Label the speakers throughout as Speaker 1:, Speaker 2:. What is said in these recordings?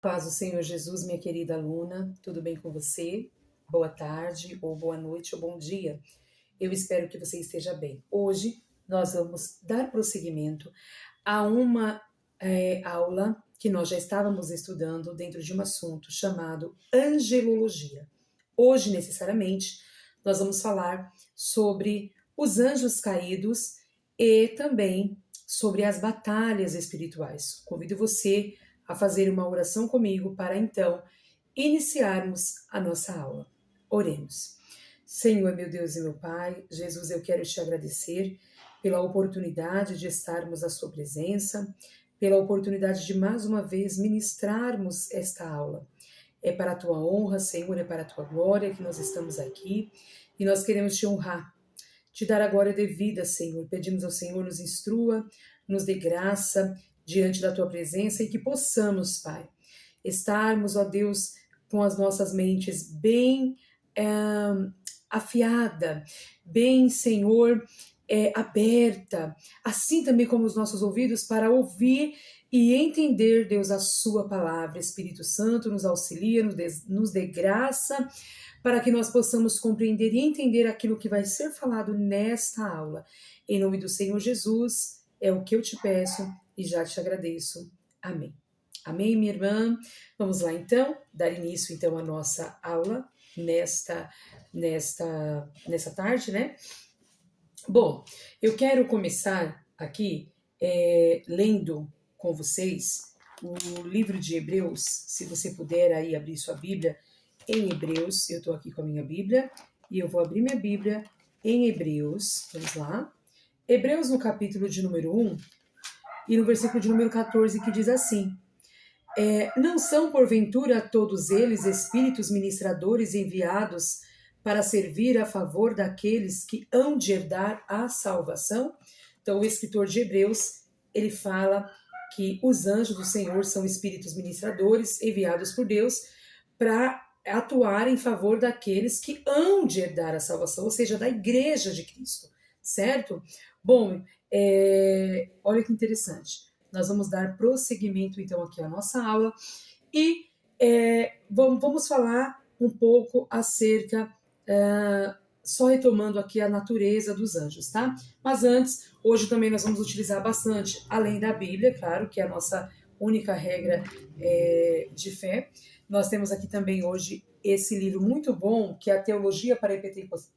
Speaker 1: Paz do Senhor Jesus, minha querida aluna, tudo bem com você? Boa tarde, ou boa noite, ou bom dia. Eu espero que você esteja bem. Hoje nós vamos dar prosseguimento a uma aula que nós já estávamos estudando dentro de um assunto chamado angelologia. Hoje, necessariamente, nós vamos falar sobre os anjos caídos e também sobre as batalhas espirituais. Convido você a fazer uma oração comigo para então iniciarmos a nossa aula. Oremos. Senhor, meu Deus e meu Pai, Jesus, eu quero te agradecer pela oportunidade de estarmos à sua presença, pela oportunidade de mais uma vez ministrarmos esta aula. É para a tua honra, Senhor, é para a tua glória que nós estamos aqui e nós queremos te honrar, te dar a glória devida, Senhor. Pedimos ao Senhor nos instrua, nos dê graça diante da tua presença e que possamos, Pai, estarmos, ó Deus, com as nossas mentes bem afiada, bem, Senhor, aberta, assim também como os nossos ouvidos para ouvir e entender, Deus, a sua palavra. Espírito Santo nos auxilia, nos dê graça para que nós possamos compreender e entender aquilo que vai ser falado nesta aula. Em nome do Senhor Jesus, é o que eu te peço e já te agradeço. Amém. Amém, minha irmã? Vamos lá, então, dar início, então, à nossa aula nesta tarde, né? Bom, eu quero começar aqui lendo com vocês o livro de Hebreus. Se você puder aí abrir sua Bíblia em Hebreus, eu estou aqui com a minha Bíblia e eu vou abrir minha Bíblia em Hebreus. Vamos lá. Hebreus no capítulo de número 1 e no versículo de número 14, que diz assim: não são, porventura, todos eles espíritos ministradores enviados para servir a favor daqueles que hão de herdar a salvação? Então, o escritor de Hebreus, ele fala que os anjos do Senhor são espíritos ministradores enviados por Deus para atuar em favor daqueles que hão de herdar a salvação, ou seja, da igreja de Cristo, certo? Bom, olha que interessante. Nós vamos dar prosseguimento, então, aqui à nossa aula e vamos falar um pouco acerca, só retomando aqui a natureza dos anjos, tá? Mas antes, hoje também nós vamos utilizar bastante, além da Bíblia, claro, que é a nossa única regra de fé. Nós temos aqui também hoje esse livro muito bom, que é a Teologia para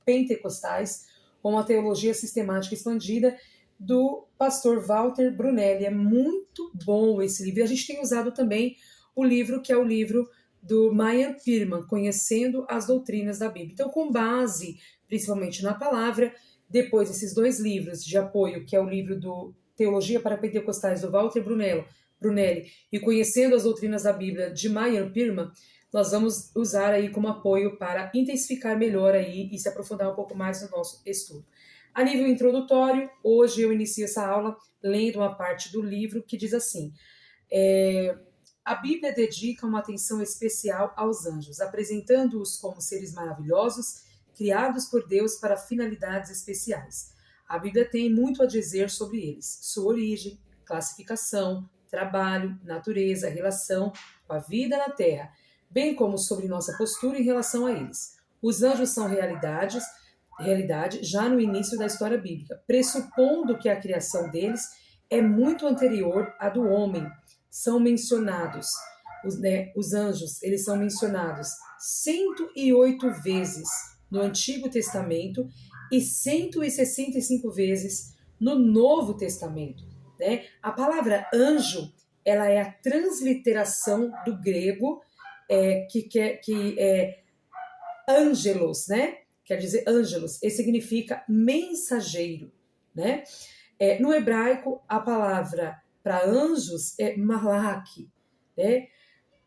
Speaker 1: Pentecostais, ou a Teologia Sistemática Expandida, do pastor Walter Brunelli. É muito bom esse livro. E a gente tem usado também o livro que é o livro do Meyer Pirman, Conhecendo as Doutrinas da Bíblia. Então, com base principalmente na palavra, depois esses dois livros de apoio, que é o livro do Teologia para Pentecostais, do Walter Brunelli, e Conhecendo as Doutrinas da Bíblia, de Meyer Pirman, nós vamos usar aí como apoio para intensificar melhor aí e se aprofundar um pouco mais no nosso estudo. A nível introdutório, hoje eu inicio essa aula lendo uma parte do livro que diz assim: a Bíblia dedica uma atenção especial aos anjos, apresentando-os como seres maravilhosos, criados por Deus para finalidades especiais. A Bíblia tem muito a dizer sobre eles, sua origem, classificação, trabalho, natureza, relação com a vida na Terra, bem como sobre nossa postura em relação a eles. Os anjos são realidade já no início da história bíblica, pressupondo que a criação deles é muito anterior à do homem. São mencionados, os anjos, eles são mencionados 108 vezes no Antigo Testamento e 165 vezes no Novo Testamento, né? A palavra anjo, ela é a transliteração do grego, que é angelos, né? Quer dizer angelos, e significa mensageiro, né? No hebraico, a palavra para anjos é malak, né?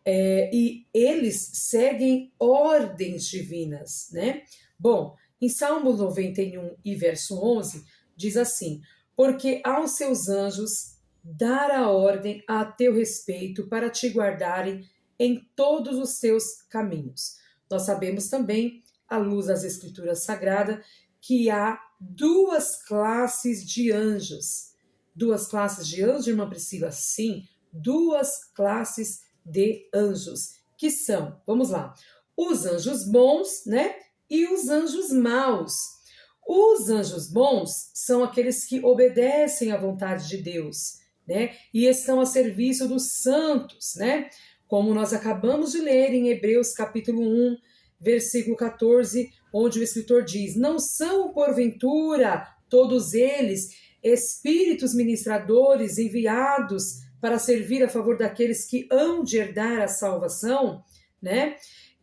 Speaker 1: E eles seguem ordens divinas, né? Bom, em Salmo 91 e verso 11, diz assim: porque aos seus anjos dar a ordem a teu respeito para te guardarem em todos os teus caminhos. Nós sabemos também, à luz das Escrituras Sagradas, que há duas classes de anjos. Duas classes de anjos, irmã Priscila? Sim, duas classes de anjos, que são, vamos lá, os anjos bons, né? E os anjos maus. Os anjos bons são aqueles que obedecem à vontade de Deus, né? E estão a serviço dos santos, né? Como nós acabamos de ler em Hebreus capítulo 1, versículo 14, onde o escritor diz: não são porventura todos eles espíritos ministradores enviados para servir a favor daqueles que hão de herdar a salvação, né?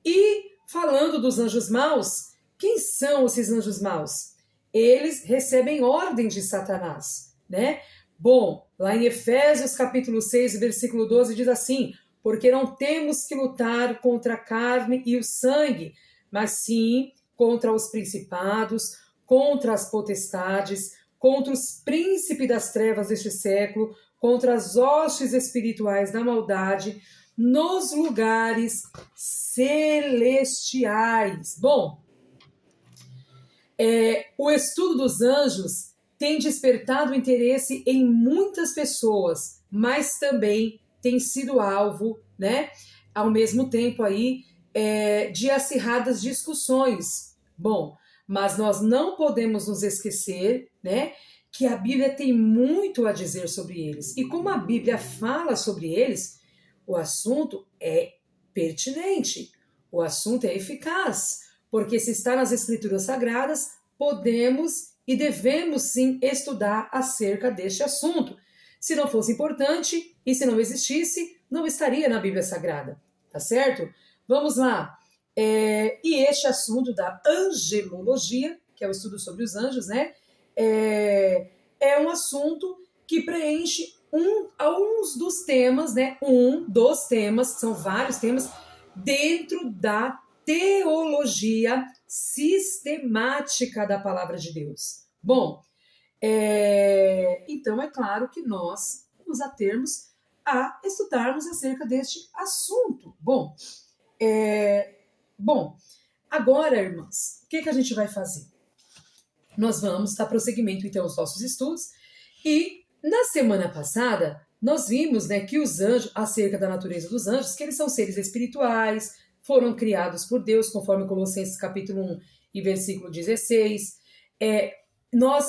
Speaker 1: E falando dos anjos maus, quem são esses anjos maus? Eles recebem ordem de Satanás, né? Bom, lá em Efésios capítulo 6, versículo 12 diz assim: porque não temos que lutar contra a carne e o sangue, mas sim contra os principados, contra as potestades, contra os príncipes das trevas deste século, contra as hostes espirituais da maldade nos lugares celestiais. Bom, o estudo dos anjos tem despertado interesse em muitas pessoas, mas também tem sido alvo, né, ao mesmo tempo aí, de acirradas discussões. Bom, mas nós não podemos nos esquecer, né, que a Bíblia tem muito a dizer sobre eles. E como a Bíblia fala sobre eles, o assunto é pertinente, o assunto é eficaz, porque se está nas Escrituras Sagradas, podemos e devemos sim estudar acerca deste assunto. Se não fosse importante e se não existisse, não estaria na Bíblia Sagrada, tá certo? Vamos lá. E este assunto da angelologia, que é o estudo sobre os anjos, né? É um assunto que preenche alguns dos temas, né? Um dos temas, são vários temas, dentro da teologia sistemática da palavra de Deus. Bom, então é claro que nós nos atermos a estudarmos acerca deste assunto. Bom, agora, irmãs, o que a gente vai fazer? Nós vamos dar prosseguimento, então, aos nossos estudos. E, na semana passada, nós vimos, né, que os anjos, acerca da natureza dos anjos, que eles são seres espirituais, foram criados por Deus, conforme Colossenses capítulo 1 e versículo 16. Nós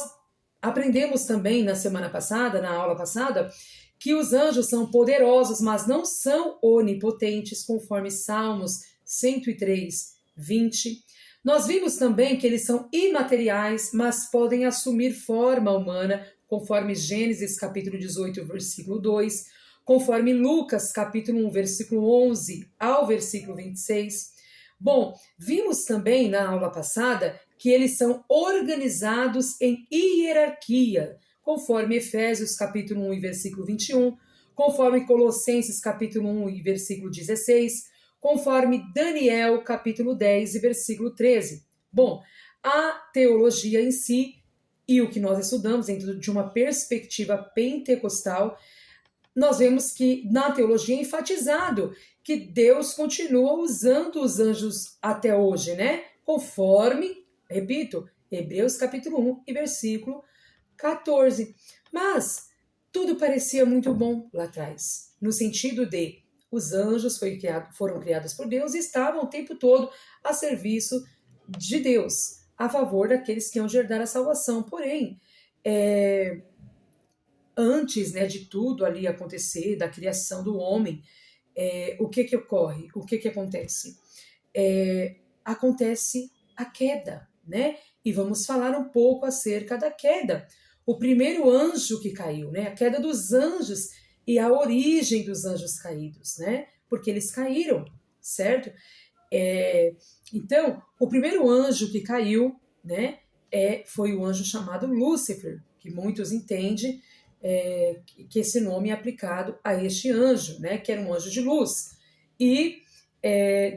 Speaker 1: aprendemos também na semana passada, na aula passada, que os anjos são poderosos, mas não são onipotentes, conforme Salmos 103, 20. Nós vimos também que eles são imateriais, mas podem assumir forma humana, conforme Gênesis capítulo 18, versículo 2, conforme Lucas capítulo 1, versículo 11 ao versículo 26. Bom, vimos também na aula passada que eles são organizados em hierarquia, conforme Efésios capítulo 1 e versículo 21, conforme Colossenses capítulo 1 e versículo 16, conforme Daniel capítulo 10 e versículo 13. Bom, a teologia em si e o que nós estudamos dentro de uma perspectiva pentecostal, nós vemos que na teologia é enfatizado que Deus continua usando os anjos até hoje, né? Conforme, repito, Hebreus capítulo 1 e versículo 14. Mas tudo parecia muito bom lá atrás, no sentido de os anjos foram criados por Deus e estavam o tempo todo a serviço de Deus, a favor daqueles que iam herdar a salvação. Porém, antes, né, de tudo ali acontecer, da criação do homem, o que ocorre? O que acontece? Acontece a queda, né? E vamos falar um pouco acerca da queda. O primeiro anjo que caiu, né? A queda dos anjos e a origem dos anjos caídos, né? Porque eles caíram, certo? Então, o primeiro anjo que caiu, né? Foi o anjo chamado Lúcifer, que muitos entendem que esse nome é aplicado a este anjo, né? Que era um anjo de luz. E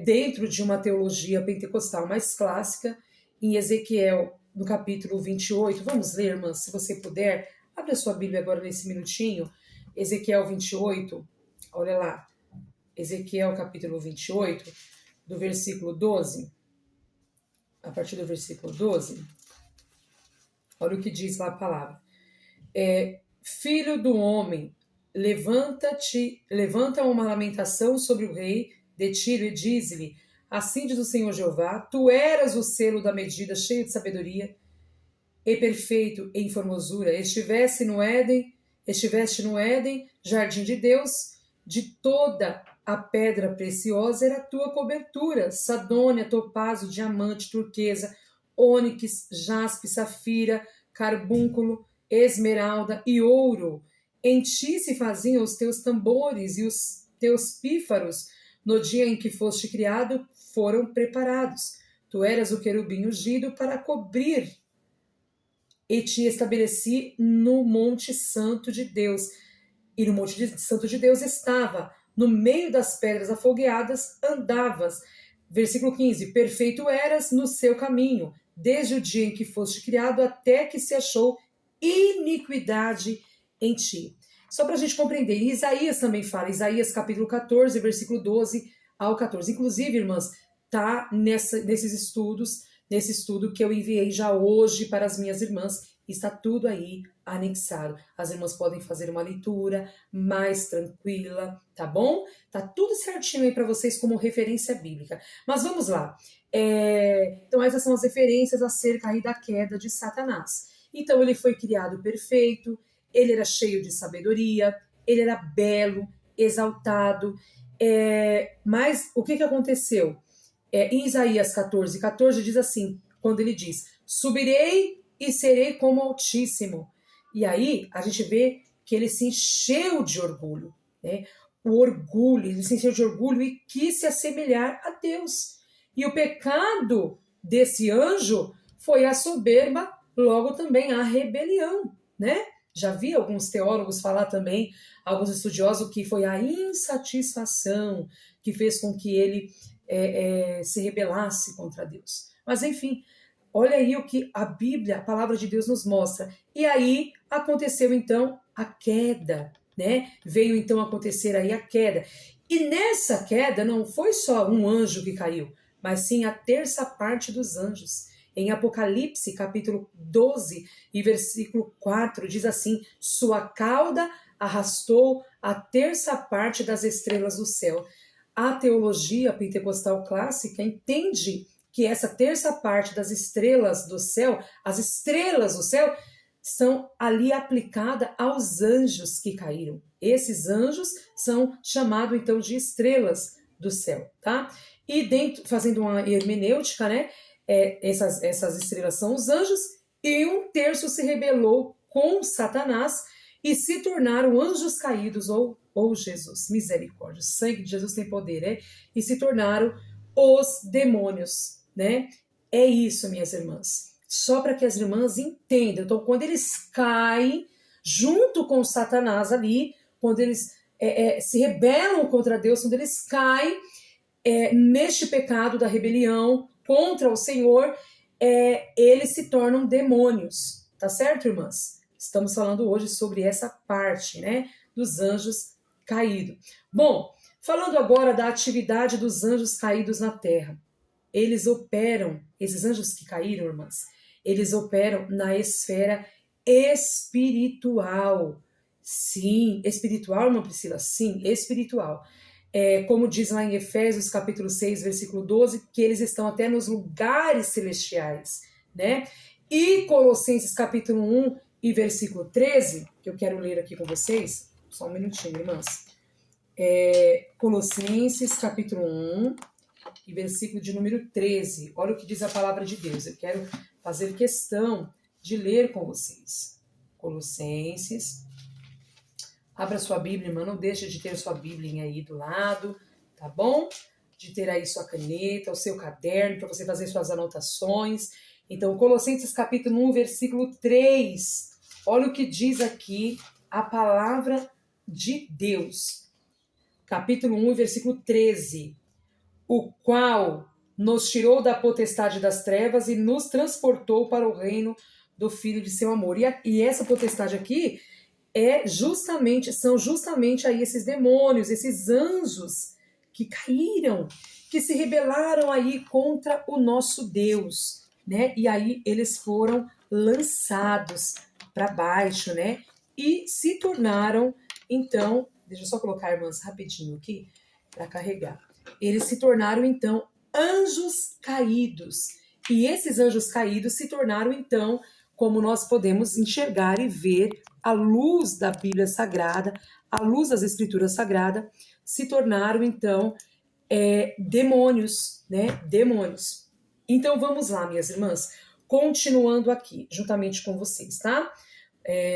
Speaker 1: dentro de uma teologia pentecostal mais clássica, em Ezequiel, no capítulo 28, vamos ler, irmãs, se você puder, abre a sua Bíblia agora nesse minutinho, Ezequiel 28, olha lá, Ezequiel capítulo 28, do versículo 12, a partir do versículo 12, olha o que diz lá a palavra. Filho do homem, levanta uma lamentação sobre o rei de Tiro e diz-lhe, assim diz o Senhor Jeová, tu eras o selo da medida, cheio de sabedoria e perfeito em formosura, estiveste no Éden, jardim de Deus, de toda a pedra preciosa era a tua cobertura, sadônia, topázio, diamante, turquesa, ônix, jaspe, safira, carbúnculo, esmeralda e ouro. Em ti se faziam os teus tambores e os teus pífaros, no dia em que foste criado, foram preparados. Tu eras o querubim ungido para cobrir e te estabeleci no Monte Santo de Deus. E no Monte Santo de Deus estava, no meio das pedras afogueadas, andavas. Versículo 15, perfeito eras no seu caminho, desde o dia em que foste criado até que se achou iniquidade em ti. Só para a gente compreender, Isaías também fala, Isaías capítulo 14, versículo 12 ao 14. Inclusive, irmãs, tá nesse estudo que eu enviei já hoje para as minhas irmãs, está tudo aí anexado. As irmãs podem fazer uma leitura mais tranquila, tá bom? Tá tudo certinho aí para vocês como referência bíblica. Mas vamos lá. Então essas são as referências acerca aí da queda de Satanás. Então ele foi criado perfeito, ele era cheio de sabedoria, ele era belo, exaltado. Mas o que aconteceu? Em Isaías 14 diz assim, quando ele diz, subirei e serei como Altíssimo. E aí a gente vê que ele se encheu de orgulho, né? Ele se encheu de orgulho e quis se assemelhar a Deus. E o pecado desse anjo foi a soberba, logo também a rebelião, né? Já vi alguns teólogos falar também, alguns estudiosos, que foi a insatisfação que fez com que ele se rebelasse contra Deus. Mas enfim, olha aí o que a Bíblia, a palavra de Deus nos mostra. E aí aconteceu então a queda, né? Veio então acontecer aí a queda. E nessa queda não foi só um anjo que caiu, mas sim a terça parte dos anjos. Em Apocalipse, capítulo 12 e versículo 4, diz assim, sua cauda arrastou a terça parte das estrelas do céu. A teologia pentecostal clássica entende que essa terça parte das estrelas do céu, as estrelas do céu, são ali aplicadas aos anjos que caíram. Esses anjos são chamados então de estrelas do céu, tá? E dentro, fazendo uma hermenêutica, né? Essas estrelas são os anjos, e um terço se rebelou com Satanás e se tornaram anjos caídos ou Jesus, misericórdia, o sangue de Jesus tem poder, né? E se tornaram os demônios, né? É isso, minhas irmãs. Só para que as irmãs entendam. Então, quando eles caem junto com Satanás ali, quando eles se rebelam contra Deus, quando eles caem neste pecado da rebelião contra o Senhor, eles se tornam demônios. Tá certo, irmãs? Estamos falando hoje sobre essa parte, né? Dos anjos caídos. Bom, falando agora da atividade dos anjos caídos na terra. Eles operam, esses anjos que caíram, irmãs, eles operam na esfera espiritual. Sim, espiritual, irmã Priscila? Sim, espiritual. Como diz lá em Efésios capítulo 6, versículo 12, que eles estão até nos lugares celestiais, né? E Colossenses capítulo 1 e versículo 13, que eu quero ler aqui com vocês, só um minutinho, irmãs. Colossenses capítulo 1 e versículo de número 13. Olha o que diz a palavra de Deus. Eu quero fazer questão de ler com vocês. Colossenses. Abra sua Bíblia, irmã. Não deixe de ter sua Bíblia aí do lado, tá bom? De ter aí sua caneta, o seu caderno, para você fazer suas anotações. Então, Colossenses capítulo 1, versículo 3. Olha o que diz aqui a palavra de Deus. Capítulo 1, versículo 13. O qual nos tirou da potestade das trevas e nos transportou para o reino do Filho de seu amor. E essa potestade aqui são justamente aí esses demônios, esses anjos que caíram, que se rebelaram aí contra o nosso Deus, né? E aí eles foram lançados para baixo, né? E se tornaram Então, deixa eu só colocar, irmãs, rapidinho aqui para carregar. Eles se tornaram, então, anjos caídos. E esses anjos caídos se tornaram, então, como nós podemos enxergar e ver, à luz da Bíblia Sagrada, à luz das Escrituras Sagradas, se tornaram, então, demônios, né? Demônios. Então, vamos lá, minhas irmãs, continuando aqui, juntamente com vocês, tá?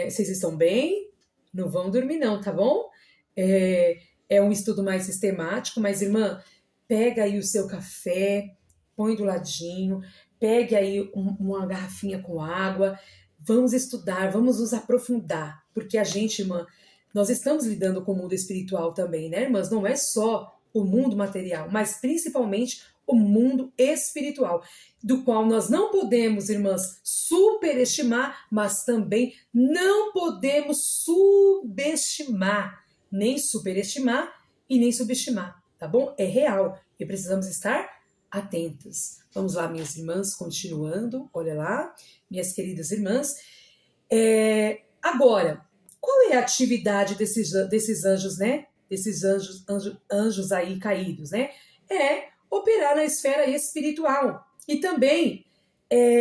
Speaker 1: Vocês estão bem? Não vão dormir não, tá bom? É um estudo mais sistemático, mas, irmã, pega aí o seu café, põe do ladinho, pegue aí uma garrafinha com água, vamos estudar, vamos nos aprofundar, porque a gente, irmã, nós estamos lidando com o mundo espiritual também, né, irmãs? Não é só o mundo material, mas principalmente o mundo espiritual, do qual nós não podemos, irmãs, superestimar, mas também não podemos subestimar, nem superestimar e nem subestimar, tá bom? É real e precisamos estar atentas. Vamos lá, minhas irmãs, continuando, olha lá, minhas queridas irmãs. Agora, qual é a atividade desses anjos, né? Desses anjos aí caídos, né? É operar na esfera espiritual. E também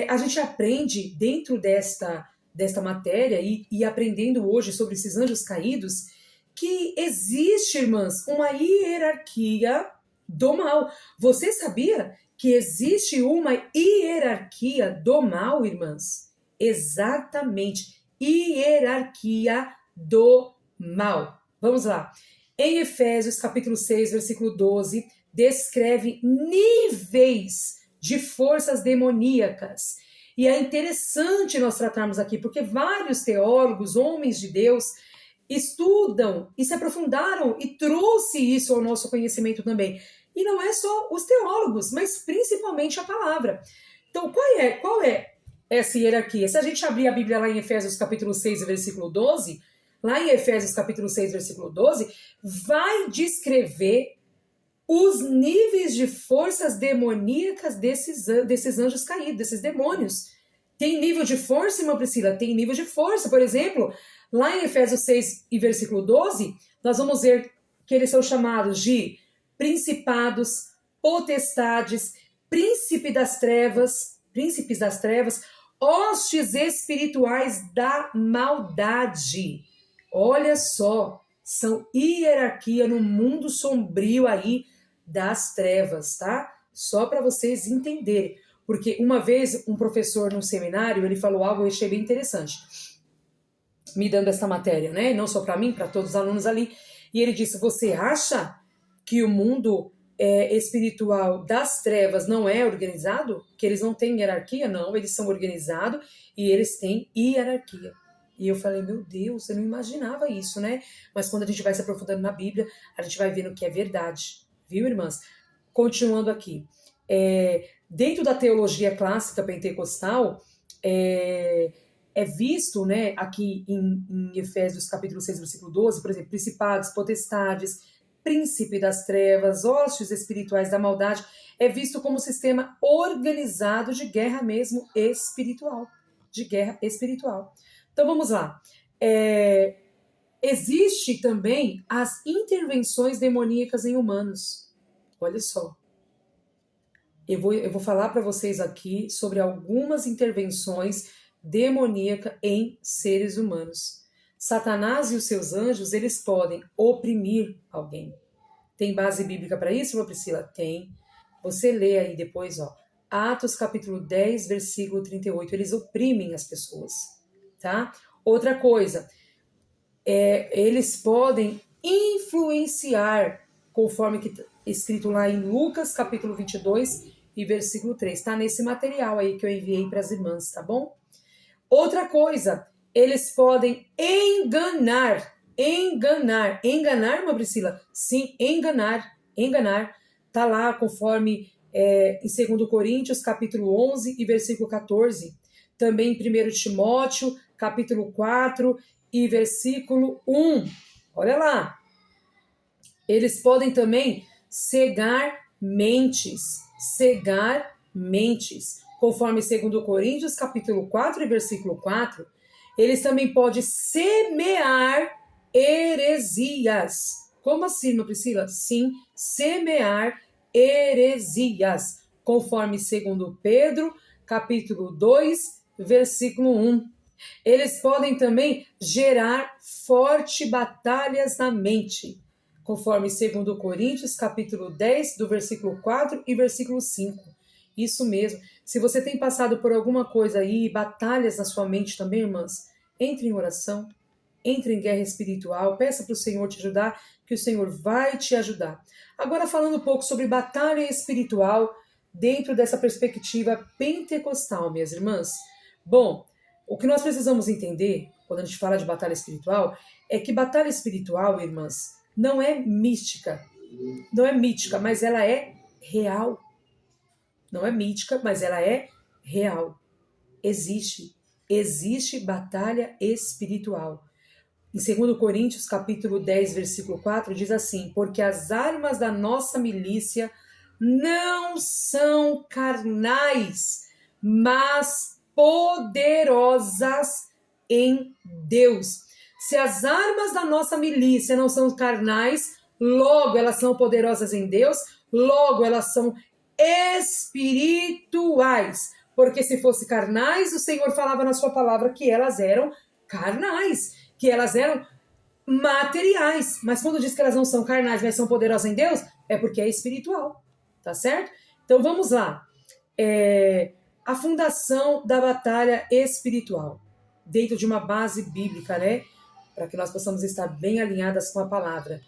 Speaker 1: a gente aprende dentro desta matéria e aprendendo hoje sobre esses anjos caídos que existe, irmãs, uma hierarquia do mal. Você sabia que existe uma hierarquia do mal, irmãs? Exatamente, hierarquia do mal. Vamos lá. Em Efésios, capítulo 6, versículo 12, descreve níveis de forças demoníacas. E é interessante nós tratarmos aqui, porque vários teólogos, homens de Deus, estudam e se aprofundaram e trouxe isso ao nosso conhecimento também. E não é só os teólogos, mas principalmente a palavra. Então, qual é essa hierarquia? Se a gente abrir a Bíblia lá em Efésios capítulo 6, versículo 12, lá em Efésios capítulo 6, versículo 12, vai descrever os níveis de forças demoníacas desses anjos caídos, desses demônios. Tem nível de força, irmã Priscila? Tem nível de força. Por exemplo, lá em Efésios 6 e versículo 12, nós vamos ver que eles são chamados de principados, potestades, príncipes das trevas, hostes espirituais da maldade. Olha só, são hierarquia no mundo sombrio aí das trevas, tá? Só para vocês entenderem. Porque uma vez um professor no seminário, ele falou algo que eu achei bem interessante, me dando essa matéria, né? Não só para mim, para todos os alunos ali. E ele disse, você acha que o mundo espiritual das trevas não é organizado? Que eles não têm hierarquia? Não, eles são organizados e eles têm hierarquia. E eu falei, meu Deus, eu não imaginava isso, né? Mas quando a gente vai se aprofundando na Bíblia, a gente vai vendo que é verdade. Viu, irmãs? Continuando aqui. Dentro da teologia clássica pentecostal, é visto, né, aqui em Efésios capítulo 6, versículo 12, por exemplo, principados, potestades, príncipe das trevas, hostes espirituais da maldade, é visto como um sistema organizado de guerra mesmo espiritual. De guerra espiritual. Então vamos lá. Existe também as intervenções demoníacas em humanos. Olha só. Eu vou falar para vocês aqui sobre algumas intervenções demoníacas em seres humanos. Satanás e os seus anjos, eles podem oprimir alguém. Tem base bíblica para isso, irmã Priscila? Tem. Você lê aí depois, ó. Atos capítulo 10, versículo 38. Eles oprimem as pessoas, tá? Outra coisa, eles podem influenciar, conforme que tá escrito lá em Lucas capítulo 22 e versículo 3. Está nesse material aí que eu enviei para as irmãs, tá bom? Outra coisa, eles podem enganar, irmã Priscila? Sim, enganar. Tá lá conforme em 2 Coríntios, capítulo 11 e versículo 14. Também em 1 Timóteo, capítulo 4 e versículo 1. Olha lá. Eles podem também cegar mentes. Conforme 2 Coríntios, capítulo 4 e versículo 4, eles também podem semear heresias. Como assim, irmã Priscila? Sim, semear heresias, conforme 2 Pedro, capítulo 2, versículo 1. Eles podem também gerar fortes batalhas na mente, conforme 2 Coríntios, capítulo 10, do versículo 4 e versículo 5. Isso mesmo. Se você tem passado por alguma coisa aí, batalhas na sua mente também, irmãs, entre em oração, entre em guerra espiritual, peça para o Senhor te ajudar, que o Senhor vai te ajudar. Agora, falando um pouco sobre batalha espiritual dentro dessa perspectiva pentecostal, minhas irmãs. Bom, o que nós precisamos entender, quando a gente fala de batalha espiritual, é que batalha espiritual, irmãs, não é mística. Não é mítica, mas ela é real. Não é mítica, mas ela é real. Existe batalha espiritual. Em 2 Coríntios, capítulo 10, versículo 4, diz assim: porque as armas da nossa milícia não são carnais, mas poderosas em Deus. Se as armas da nossa milícia não são carnais, logo elas são poderosas em Deus, logo elas são espirituais. Porque se fosse carnais, o Senhor falava na sua palavra que elas eram carnais, que elas eram materiais. Mas quando diz que elas não são carnais, mas são poderosas em Deus, é porque é espiritual. Tá certo? Então vamos lá. A fundação da batalha espiritual, dentro de uma base bíblica, né? Para que nós possamos estar bem alinhadas com a palavra.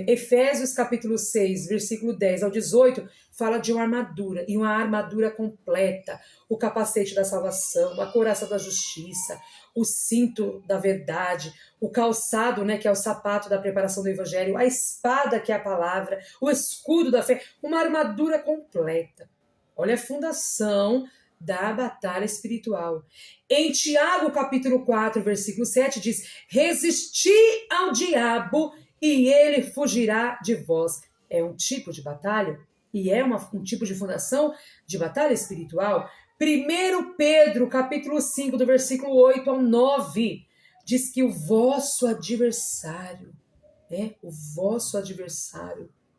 Speaker 1: Efésios capítulo 6, versículo 10 ao 18, fala de uma armadura, e uma armadura completa, o capacete da salvação, a couraça da justiça, o cinto da verdade, o calçado, né, que é o sapato da preparação do evangelho, a espada, que é a palavra, o escudo da fé, uma armadura completa. Olha a fundação da batalha espiritual. Em Tiago capítulo 4, versículo 7, diz: resisti ao diabo e ele fugirá de vós. É um tipo de batalha e é um tipo de fundação de batalha espiritual. 1 Pedro, capítulo 5, do versículo 8 ao 9, diz que o vosso adversário,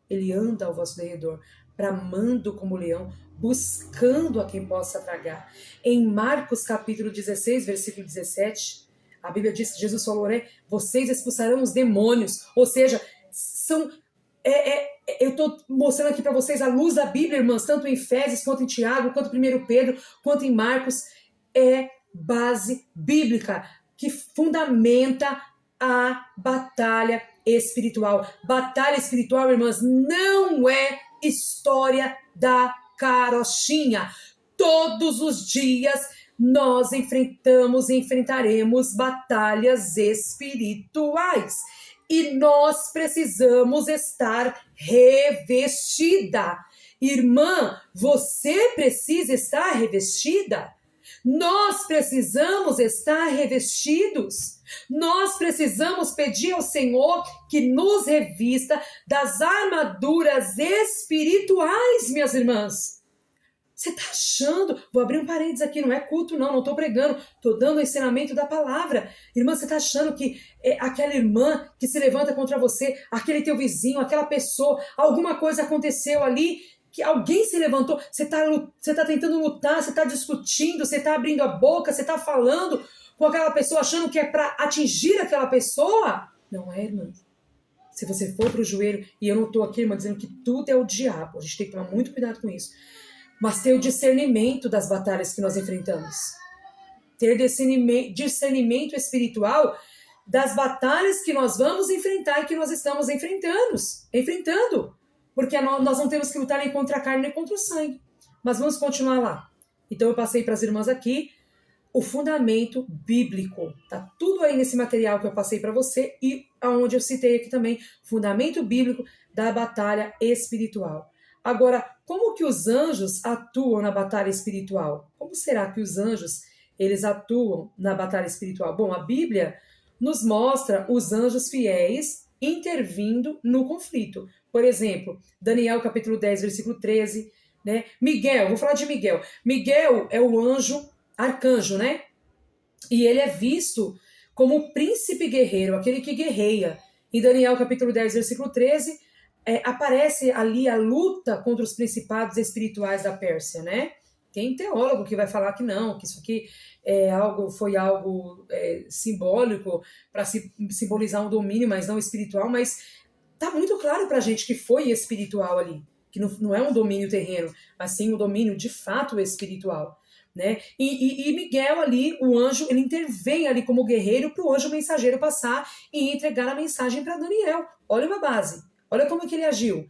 Speaker 1: ele anda ao vosso derredor, bramando como leão, buscando a quem possa tragar. Em Marcos, capítulo 16, versículo 17, a Bíblia diz que Jesus falou, né? Vocês expulsarão os demônios. Ou seja, eu estou mostrando aqui para vocês a luz da Bíblia, irmãs, tanto em Efésios, quanto em Tiago, quanto em 1 Pedro, quanto em Marcos. É base bíblica que fundamenta a batalha espiritual. Batalha espiritual, irmãs, não é história da carochinha. Todos os dias nós enfrentamos e enfrentaremos batalhas espirituais. E nós precisamos estar revestida. Irmã, você precisa estar revestida. Nós precisamos estar revestidos. Nós precisamos pedir ao Senhor que nos revista das armaduras espirituais, minhas irmãs. Você está achando? Vou abrir um parênteses aqui, não é culto não estou pregando, estou dando o ensinamento da palavra. Irmã, você está achando que aquela irmã que se levanta contra você, aquele teu vizinho, aquela pessoa, alguma coisa aconteceu ali, que alguém se levantou, você tá tentando lutar, você está discutindo, você está abrindo a boca, você está falando com aquela pessoa, achando que é para atingir aquela pessoa? Não é, irmã. Se você for para o joelho, e eu não estou aqui, irmã, dizendo que tudo é o diabo, a gente tem que tomar muito cuidado com isso. Mas ter o discernimento das batalhas que nós enfrentamos. Ter discernimento espiritual das batalhas que nós vamos enfrentar e que nós estamos enfrentando. Porque nós não temos que lutar nem contra a carne nem contra o sangue. Mas vamos continuar lá. Então eu passei para as irmãs aqui o fundamento bíblico. Tá tudo aí nesse material que eu passei para você e aonde eu citei aqui também, fundamento bíblico da batalha espiritual. Agora, como que os anjos atuam na batalha espiritual? Como será que os anjos, eles atuam na batalha espiritual? Bom, a Bíblia nos mostra os anjos fiéis intervindo no conflito. Por exemplo, Daniel capítulo 10, versículo 13, né? Miguel, vou falar de Miguel. Miguel é o anjo, arcanjo, né? E ele é visto como o príncipe guerreiro, aquele que guerreia. Em Daniel capítulo 10, versículo 13, aparece ali a luta contra os principados espirituais da Pérsia, né? Tem teólogo que vai falar que não, que isso aqui foi algo simbólico para simbolizar um domínio, mas não espiritual, mas tá muito claro pra gente que foi espiritual ali, que não é um domínio terreno, mas sim um domínio de fato espiritual, né? E Miguel ali, o anjo, ele intervém ali como guerreiro para o anjo mensageiro passar e entregar a mensagem para Daniel. Olha uma base, olha como que ele agiu.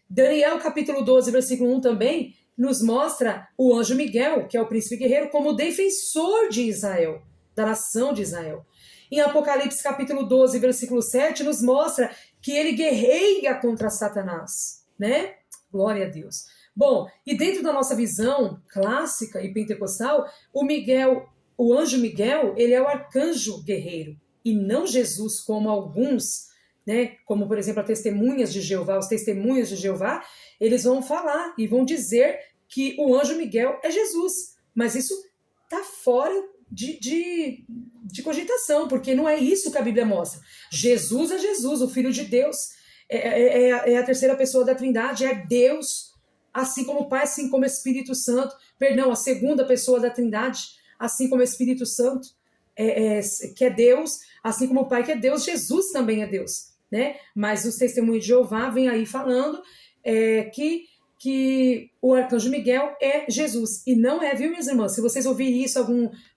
Speaker 1: Daniel capítulo 12, versículo 1 também nos mostra o anjo Miguel, que é o príncipe guerreiro, como defensor de Israel, da nação de Israel. Em Apocalipse capítulo 12, versículo 7, nos mostra que ele guerreia contra Satanás, né? Glória a Deus. Bom, e dentro da nossa visão clássica e pentecostal, o anjo Miguel, ele é o arcanjo guerreiro, e não Jesus, como alguns, né? Como, por exemplo, as testemunhas de Jeová, os testemunhas de Jeová, eles vão falar e vão dizer que o anjo Miguel é Jesus. Mas isso está fora de cogitação, porque não é isso que a Bíblia mostra. Jesus é Jesus, o Filho de Deus, é a terceira pessoa da Trindade, é Deus, assim como o Pai, assim como o Espírito Santo, perdão, a segunda pessoa da Trindade, assim como o Espírito Santo, que é Deus, assim como o Pai que é Deus, Jesus também é Deus, né? Mas os testemunhos de Jeová vêm aí falando que o arcanjo Miguel é Jesus. E não é, viu, minhas irmãs? Se vocês ouvirem isso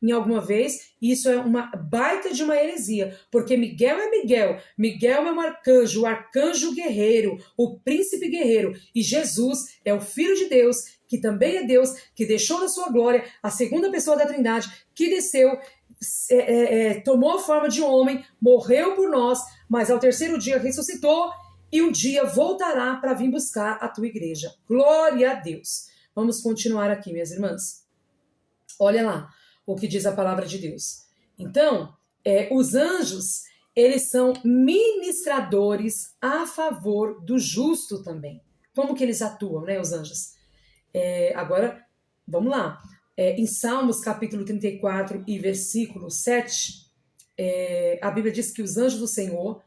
Speaker 1: em alguma vez, isso é uma baita de uma heresia. Porque Miguel é Miguel. Miguel é um arcanjo, o arcanjo guerreiro, o príncipe guerreiro. E Jesus é o Filho de Deus, que também é Deus, que deixou da sua glória a segunda pessoa da Trindade, que desceu, tomou a forma de homem, morreu por nós, mas ao terceiro dia ressuscitou, e um dia voltará para vir buscar a tua igreja. Glória a Deus. Vamos continuar aqui, minhas irmãs. Olha lá o que diz a palavra de Deus. Então, os anjos, eles são ministradores a favor do justo também. Como que eles atuam, né, os anjos? Agora, vamos lá. Em Salmos capítulo 34 e versículo 7, a Bíblia diz que os anjos do Senhor,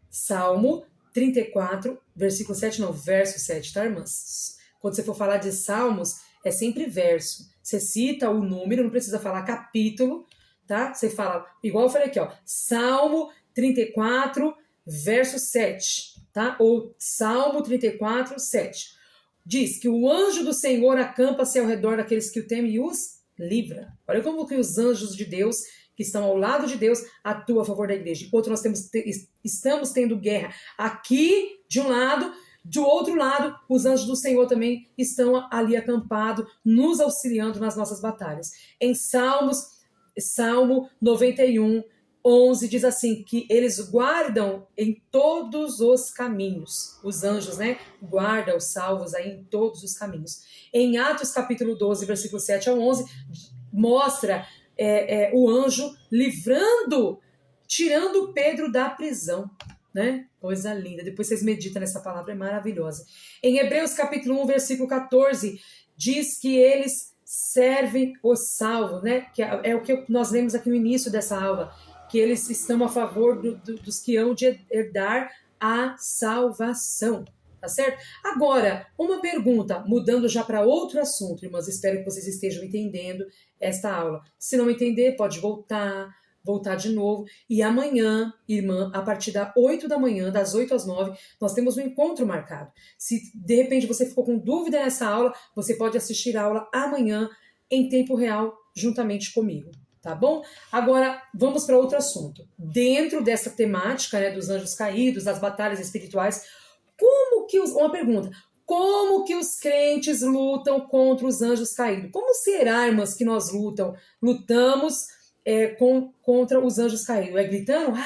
Speaker 1: Salmo 34, versículo 7, não, verso 7, tá, irmãs? Quando você for falar de Salmos, é sempre verso. Você cita o número, não precisa falar capítulo, tá? Você fala, igual eu falei aqui, ó, Salmo 34, verso 7, tá? Ou Salmo 34, 7. Diz que o anjo do Senhor acampa-se ao redor daqueles que o temem e os livra. Olha como que os anjos de Deus que estão ao lado de Deus, atua a favor da igreja. Enquanto nós estamos tendo guerra aqui de um lado, do outro lado, os anjos do Senhor também estão ali acampados, nos auxiliando nas nossas batalhas. Em Salmo 91, 11 diz assim, que eles guardam em todos os caminhos. Os anjos, né? Guardam os salvos aí em todos os caminhos. Em Atos capítulo 12, versículo 7 ao 11, mostra o anjo tirando Pedro da prisão, né? Coisa linda. Depois vocês meditam nessa palavra, é maravilhosa. Em Hebreus capítulo 1, versículo 14, diz que eles servem os salvos, né? Que é o que nós lemos aqui no início dessa aula, que eles estão a favor dos que hão de herdar a salvação. Tá certo? Agora, uma pergunta, mudando já para outro assunto, irmãs, espero que vocês estejam entendendo esta aula. Se não entender, pode voltar de novo. E amanhã, irmã, a partir das 8 da manhã, das 8 às 9, nós temos um encontro marcado. Se de repente você ficou com dúvida nessa aula, você pode assistir a aula amanhã em tempo real, juntamente comigo. Tá bom? Agora, vamos para outro assunto. Dentro dessa temática, né, dos anjos caídos, das batalhas espirituais, uma pergunta, como que os crentes lutam contra os anjos caídos? Como será, irmãs, que nós lutamos contra os anjos caídos? É gritando?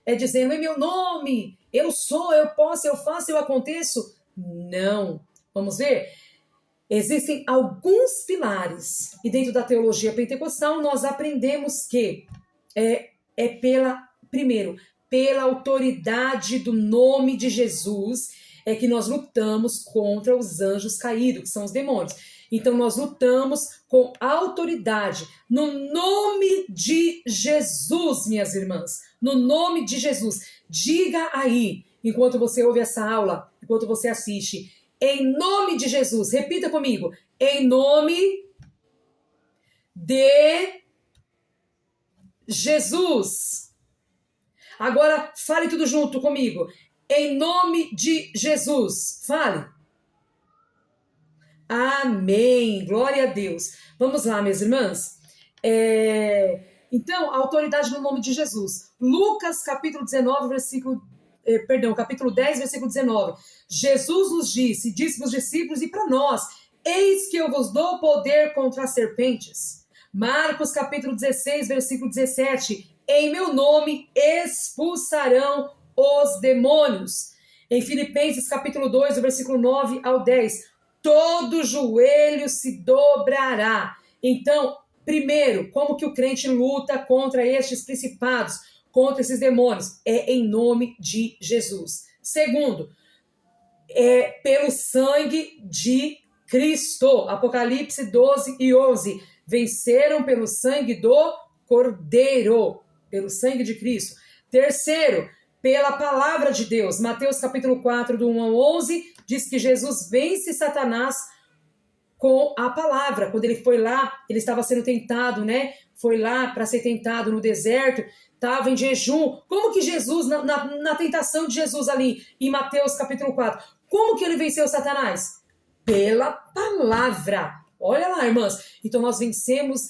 Speaker 1: É dizendo, é meu nome, eu sou, eu posso, eu faço, eu aconteço? Não. Vamos ver? Existem alguns pilares, e dentro da teologia pentecostal nós aprendemos que primeiro, pela autoridade do nome de Jesus, é que nós lutamos contra os anjos caídos, que são os demônios. Então nós lutamos com autoridade, no nome de Jesus, minhas irmãs, no nome de Jesus. Diga aí, enquanto você ouve essa aula, enquanto você assiste, em nome de Jesus, repita comigo, em nome de Jesus. Agora fale tudo junto comigo, em nome de Jesus, fale. Amém, glória a Deus. Vamos lá, minhas irmãs. Então, a autoridade no nome de Jesus. Lucas, capítulo 19, capítulo 10, versículo 19. Jesus nos disse para os discípulos e para nós, eis que eu vos dou poder contra as serpentes. Marcos, capítulo 16, versículo 17. Em meu nome expulsarão os demônios. Em Filipenses, capítulo 2, do versículo 9 ao 10. Todo joelho se dobrará. Então, primeiro, como que o crente luta contra estes principados, contra esses demônios? É em nome de Jesus. Segundo, é pelo sangue de Cristo. Apocalipse 12 e 11. Venceram pelo sangue do Cordeiro, pelo sangue de Cristo. Terceiro, pela palavra de Deus. Mateus capítulo 4, do 1 ao 11, diz que Jesus vence Satanás com a palavra. Quando ele foi lá, ele estava sendo tentado, né? Foi lá para ser tentado no deserto, estava em jejum. Como que Jesus, na tentação de Jesus ali, em Mateus capítulo 4, como que ele venceu Satanás? Pela palavra. Olha lá, irmãs. Então nós vencemos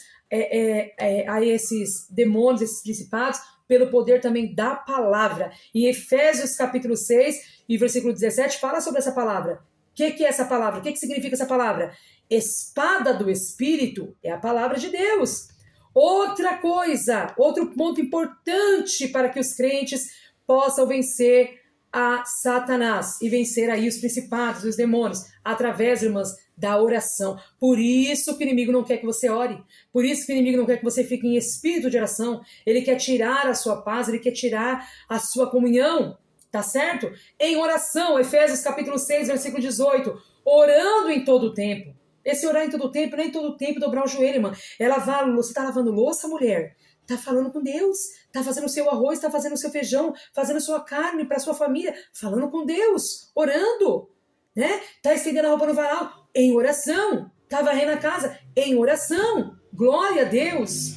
Speaker 1: a esses demônios, esses principados, pelo poder também da palavra. Em Efésios capítulo 6 e versículo 17 fala sobre essa palavra. O que é essa palavra? O que significa essa palavra? Espada do Espírito é a palavra de Deus. Outra coisa, outro ponto importante para que os crentes possam vencer a Satanás e vencer aí os principados, os demônios, através, irmãs, da oração. Por isso que o inimigo não quer que você ore. Por isso que o inimigo não quer que você fique em espírito de oração. Ele quer tirar a sua paz, ele quer tirar a sua comunhão. Tá certo? Em oração, Efésios capítulo 6, versículo 18. Orando em todo o tempo. Esse orar em todo o tempo, nem todo o tempo dobrar o joelho, irmã. É lavar, você tá lavando louça, mulher? Tá falando com Deus, tá fazendo o seu arroz, tá fazendo o seu feijão, fazendo sua carne para sua família, falando com Deus, orando, né? Tá estendendo a roupa no varal, em oração. Tá varrendo a casa, em oração. Glória a Deus.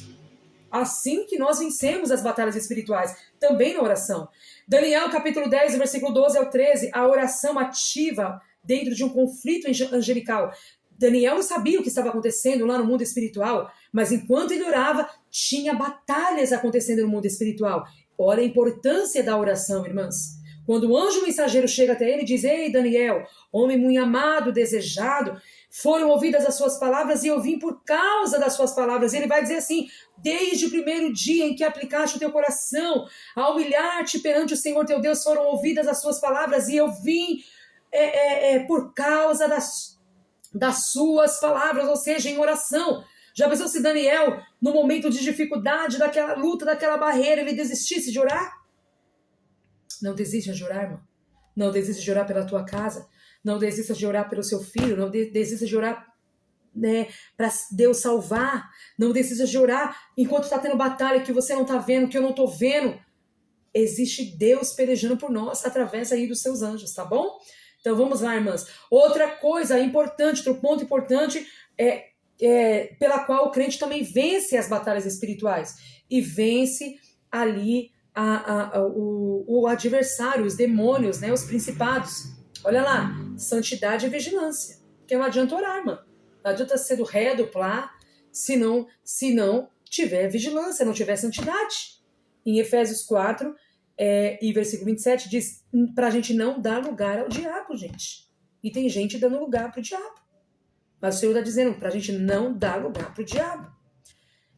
Speaker 1: Assim que nós vencemos as batalhas espirituais, também na oração. Daniel capítulo 10, versículo 12 ao 13, a oração ativa dentro de um conflito angelical. Daniel não sabia o que estava acontecendo lá no mundo espiritual, mas enquanto ele orava, tinha batalhas acontecendo no mundo espiritual. Olha a importância da oração, irmãs. Quando o anjo mensageiro chega até ele e diz, ei, Daniel, homem muito amado, desejado, foram ouvidas as suas palavras e eu vim por causa das suas palavras. Ele vai dizer assim, desde o primeiro dia em que aplicaste o teu coração a humilhar-te perante o Senhor teu Deus, foram ouvidas as suas palavras e eu vim por causa das suas palavras, ou seja, em oração. Já pensou se Daniel, no momento de dificuldade, daquela luta, daquela barreira, ele desistisse de orar? Não desista de orar, irmão. Não desista de orar pela tua casa. Não desista de orar pelo seu filho. Não desista de orar, né, para Deus salvar. Não desista de orar enquanto está tendo batalha que você não está vendo, que eu não estou vendo. Existe Deus pelejando por nós através aí dos seus anjos, tá bom? Então vamos lá, irmãs. Outra coisa importante, outro ponto importante pela qual o crente também vence as batalhas espirituais e vence ali o adversário, os demônios, né, os principados. Olha lá, santidade e vigilância. Porque não adianta orar, irmã. Não adianta ser do ré, do plá, se não tiver vigilância, não tiver santidade. Em Efésios 4, e versículo 27, diz pra gente não dar lugar ao diabo, gente. E tem gente dando lugar pro diabo. Mas o Senhor está dizendo pra gente não dar lugar pro diabo.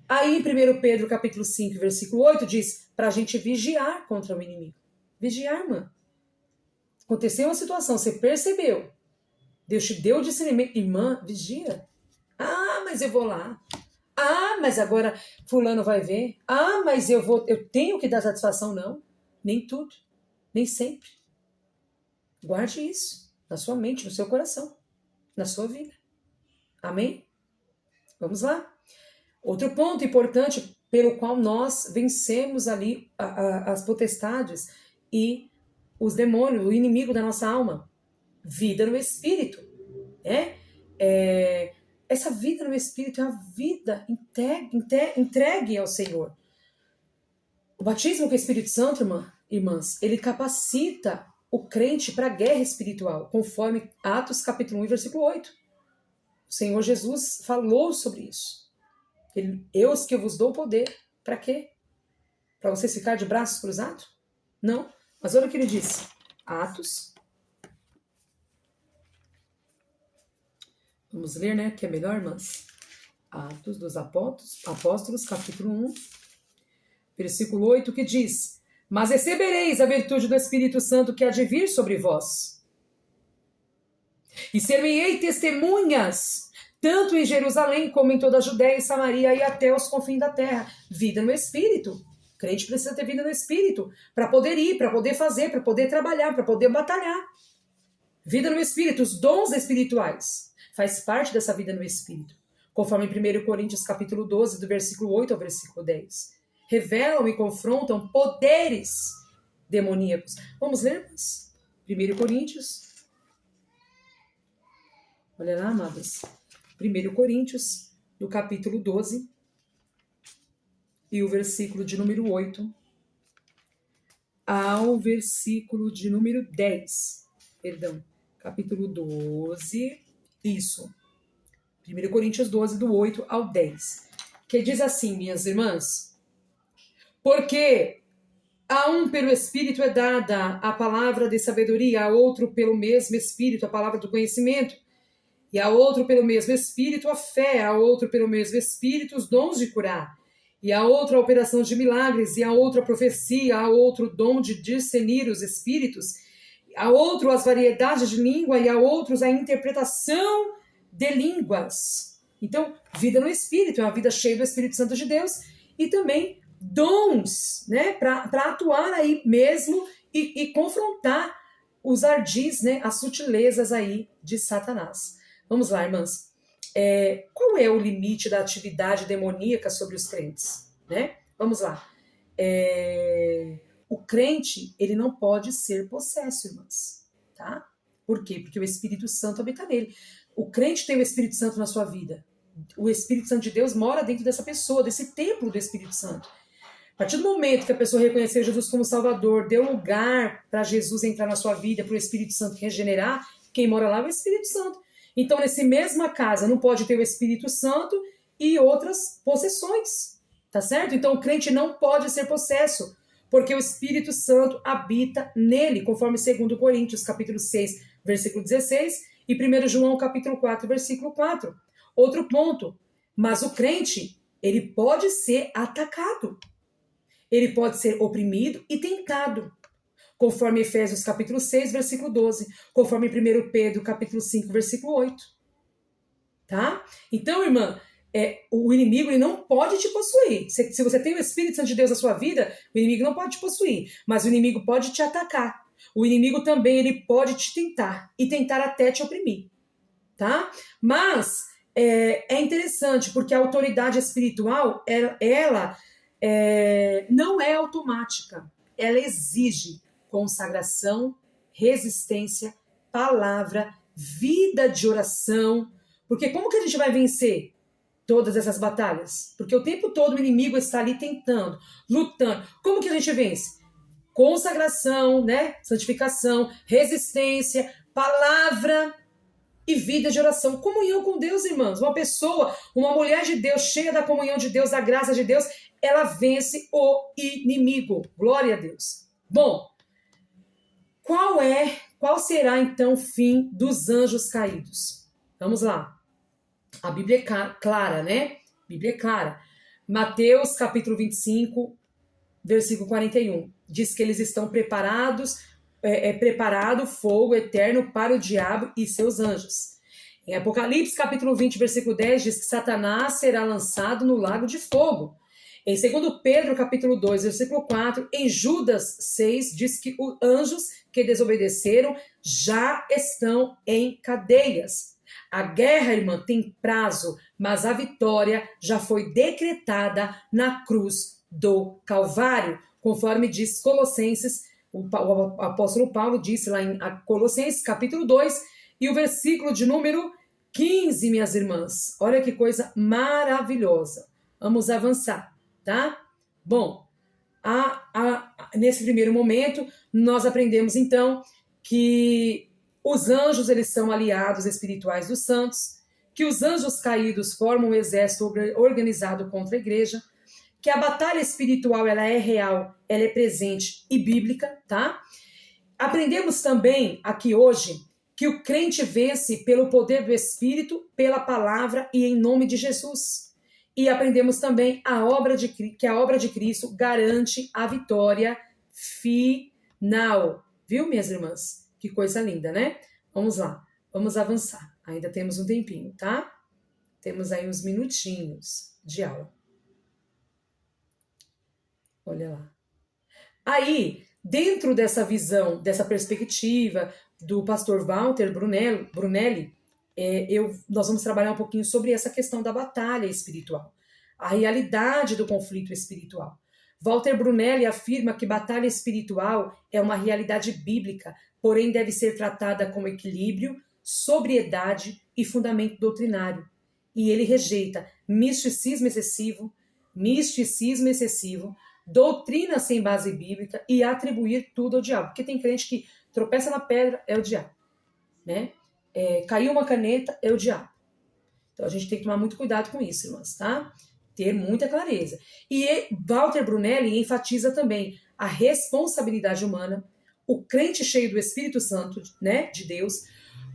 Speaker 1: Aí, em 1 Pedro, capítulo 5, versículo 8, diz pra gente vigiar contra o inimigo. Vigiar, irmã. Aconteceu uma situação, você percebeu. Deus te deu o discernimento. Irmã, vigia. Ah, mas eu vou lá. Ah, mas agora fulano vai ver. Ah, mas eu tenho que dar satisfação. Não. Nem tudo. Nem sempre. Guarde isso na sua mente, no seu coração, na sua vida. Amém? Vamos lá. Outro ponto importante pelo qual nós vencemos ali as potestades e os demônios, o inimigo da nossa alma. Vida no Espírito. Essa vida no Espírito é a vida entregue ao Senhor. O batismo com o Espírito Santo, irmãs, ele capacita o crente para a guerra espiritual, conforme Atos capítulo 1, versículo 8. O Senhor Jesus falou sobre isso. Eu que vos dou poder. Para quê? Para vocês ficar de braços cruzados? Não. Mas olha o que ele disse. Atos. Vamos ler, né? Que é melhor, irmãs? Atos dos Apóstolos, capítulo 1, versículo 8, que diz: Mas recebereis a virtude do Espírito Santo que há de vir sobre vós. E ser-me-ei testemunhas, tanto em Jerusalém como em toda a Judéia e Samaria e até os confins da terra. Vida no Espírito. O crente precisa ter vida no Espírito para poder ir, para poder fazer, para poder trabalhar, para poder batalhar. Vida no Espírito, os dons espirituais. Faz parte dessa vida no Espírito. Conforme 1 Coríntios capítulo 12, do versículo 8 ao versículo 10. Revelam e confrontam poderes demoníacos. Vamos ler, mas 1 Coríntios. Olha lá, amadas. 1 Coríntios, no capítulo 12, e o versículo de número 8 ao versículo de número 10. Perdão, capítulo 12, isso. 1 Coríntios 12, do 8 ao 10. Que diz assim, minhas irmãs: Porque a um pelo Espírito é dada a palavra de sabedoria, a outro pelo mesmo Espírito a palavra do conhecimento, e a outro pelo mesmo Espírito a fé, a outro pelo mesmo Espírito os dons de curar, e a outra a operação de milagres, e a outra a profecia, a outro o dom de discernir os espíritos, a outro as variedades de língua, e a outros a interpretação de línguas. Então, vida no Espírito, é uma vida cheia do Espírito Santo de Deus, e também dons, né, para atuar aí mesmo e confrontar os ardis, né, as sutilezas aí de Satanás. Vamos lá, irmãs. Qual é o limite da atividade demoníaca sobre os crentes? Né? Vamos lá. O crente, ele não pode ser possesso, irmãs. Tá? Por quê? Porque o Espírito Santo habita nele. O crente tem o Espírito Santo na sua vida. O Espírito Santo de Deus mora dentro dessa pessoa, desse templo do Espírito Santo. A partir do momento que a pessoa reconheceu Jesus como Salvador, deu lugar para Jesus entrar na sua vida, para o Espírito Santo regenerar, quem mora lá é o Espírito Santo. Então, nessa mesma casa, não pode ter o Espírito Santo e outras possessões, tá certo? Então, o crente não pode ser possesso, porque o Espírito Santo habita nele, conforme 2 Coríntios, capítulo 6, versículo 16, e 1 João, capítulo 4, versículo 4. Outro ponto, mas o crente, ele pode ser atacado, ele pode ser oprimido e tentado, conforme Efésios capítulo 6, versículo 12, conforme 1 Pedro capítulo 5, versículo 8. Tá? Então, irmã, o inimigo ele não pode te possuir. Se você tem o Espírito Santo de Deus na sua vida, o inimigo não pode te possuir, mas o inimigo pode te atacar. O inimigo também ele pode te tentar e tentar até te oprimir. Tá? Mas é interessante porque a autoridade espiritual, ela não é automática. Ela exige consagração, resistência, palavra, vida de oração. Porque como que a gente vai vencer todas essas batalhas? Porque o tempo todo o inimigo está ali tentando, lutando. Como que a gente vence? Consagração, né? Santificação, resistência, palavra e vida de oração. Comunhão com Deus, irmãos. Uma pessoa, uma mulher de Deus, cheia da comunhão de Deus, da graça de Deus, ela vence o inimigo. Glória a Deus. Bom, qual será então o fim dos anjos caídos? Vamos lá. A Bíblia é clara, né? A Bíblia é clara. Mateus capítulo 25, versículo 41. Diz que eles estão preparados, preparado fogo eterno para o diabo e seus anjos. Em Apocalipse capítulo 20, versículo 10, diz que Satanás será lançado no lago de fogo. Em 2 Pedro, capítulo 2, versículo 4, em Judas 6, diz que os anjos que desobedeceram já estão em cadeias. A guerra, irmã, tem prazo, mas a vitória já foi decretada na cruz do Calvário, conforme diz Colossenses, o apóstolo Paulo disse lá em Colossenses, capítulo 2, e o versículo de número 15, minhas irmãs. Olha que coisa maravilhosa. Vamos avançar, tá? Bom, nesse primeiro momento, nós aprendemos, então, que os anjos, eles são aliados espirituais dos santos, que os anjos caídos formam um exército organizado contra a igreja, que a batalha espiritual, ela é real, ela é presente e bíblica, tá? Aprendemos também aqui hoje que o crente vence pelo poder do Espírito, pela palavra e em nome de Jesus. E aprendemos também que a obra de Cristo garante a vitória final. Viu, minhas irmãs? Que coisa linda, né? Vamos lá, vamos avançar. Ainda temos um tempinho, tá? Temos aí uns minutinhos de aula. Olha lá. Aí, dentro dessa visão, dessa perspectiva do pastor Walter Brunelli, nós vamos trabalhar um pouquinho sobre essa questão da batalha espiritual, a realidade do conflito espiritual. Walter Brunelli afirma que batalha espiritual é uma realidade bíblica, porém deve ser tratada com equilíbrio, sobriedade e fundamento doutrinário. E ele rejeita misticismo excessivo, doutrina sem base bíblica e atribuir tudo ao diabo. Porque tem crente que tropeça na pedra, é o diabo. Né? Caiu uma caneta, é o diabo. Então a gente tem que tomar muito cuidado com isso, irmãs, tá? Ter muita clareza. E Walter Brunelli enfatiza também a responsabilidade humana, o crente cheio do Espírito Santo, né, de Deus,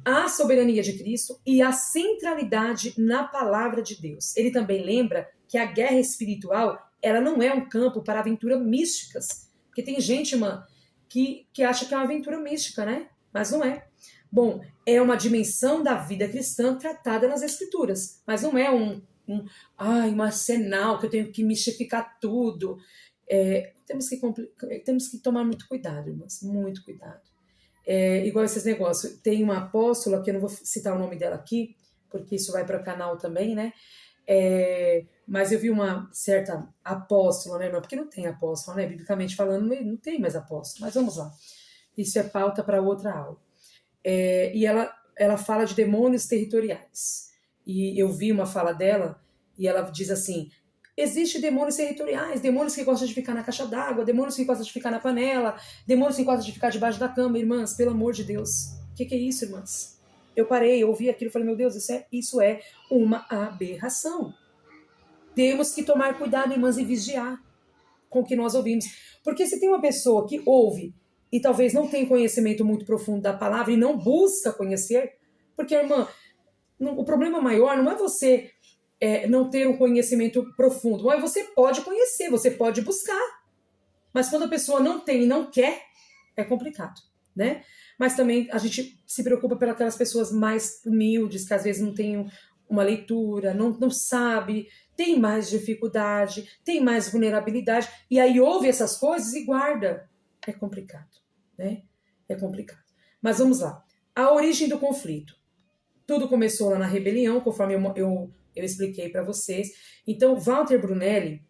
Speaker 1: a soberania de Cristo e a centralidade na palavra de Deus. Ele também lembra que a guerra espiritual, ela não é um campo para aventuras místicas. Porque tem gente, irmã, que acha que é uma aventura mística, né? Mas não é. Bom, é uma dimensão da vida cristã tratada nas Escrituras. Mas não é um arsenal que eu tenho que mistificar tudo. Temos que tomar muito cuidado, irmãs. Muito cuidado. Igual esses negócios. Tem uma apóstola, que eu não vou citar o nome dela aqui, porque isso vai para o canal também, né? Mas eu vi uma certa apóstola, né, irmã? Porque não tem apóstola, né? Biblicamente falando, não tem mais apóstola. Mas vamos lá. Isso é pauta para outra aula. E ela fala de demônios territoriais. E eu vi uma fala dela, e ela diz assim: existe demônios territoriais, demônios que gostam de ficar na caixa d'água, demônios que gostam de ficar na panela, demônios que gostam de ficar debaixo da cama. Irmãs, pelo amor de Deus. O que é isso, irmãs? Eu parei, eu ouvi aquilo e falei: meu Deus, isso é uma aberração. Temos que tomar cuidado, irmãs, e vigiar com o que nós ouvimos. Porque se tem uma pessoa que ouve e talvez não tenha conhecimento muito profundo da palavra e não busca conhecer, porque, irmã, o problema maior não é você não ter um conhecimento profundo, mas você pode conhecer, você pode buscar. Mas quando a pessoa não tem e não quer, é complicado, né? Mas também a gente se preocupa pelas pessoas mais humildes, que às vezes não têm uma leitura, não sabe, tem mais dificuldade, tem mais vulnerabilidade, e aí ouve essas coisas e guarda. É complicado, né? É complicado. Mas vamos lá. A origem do conflito. Tudo começou lá na rebelião, conforme eu expliquei para vocês. Então, Walter Brunelli,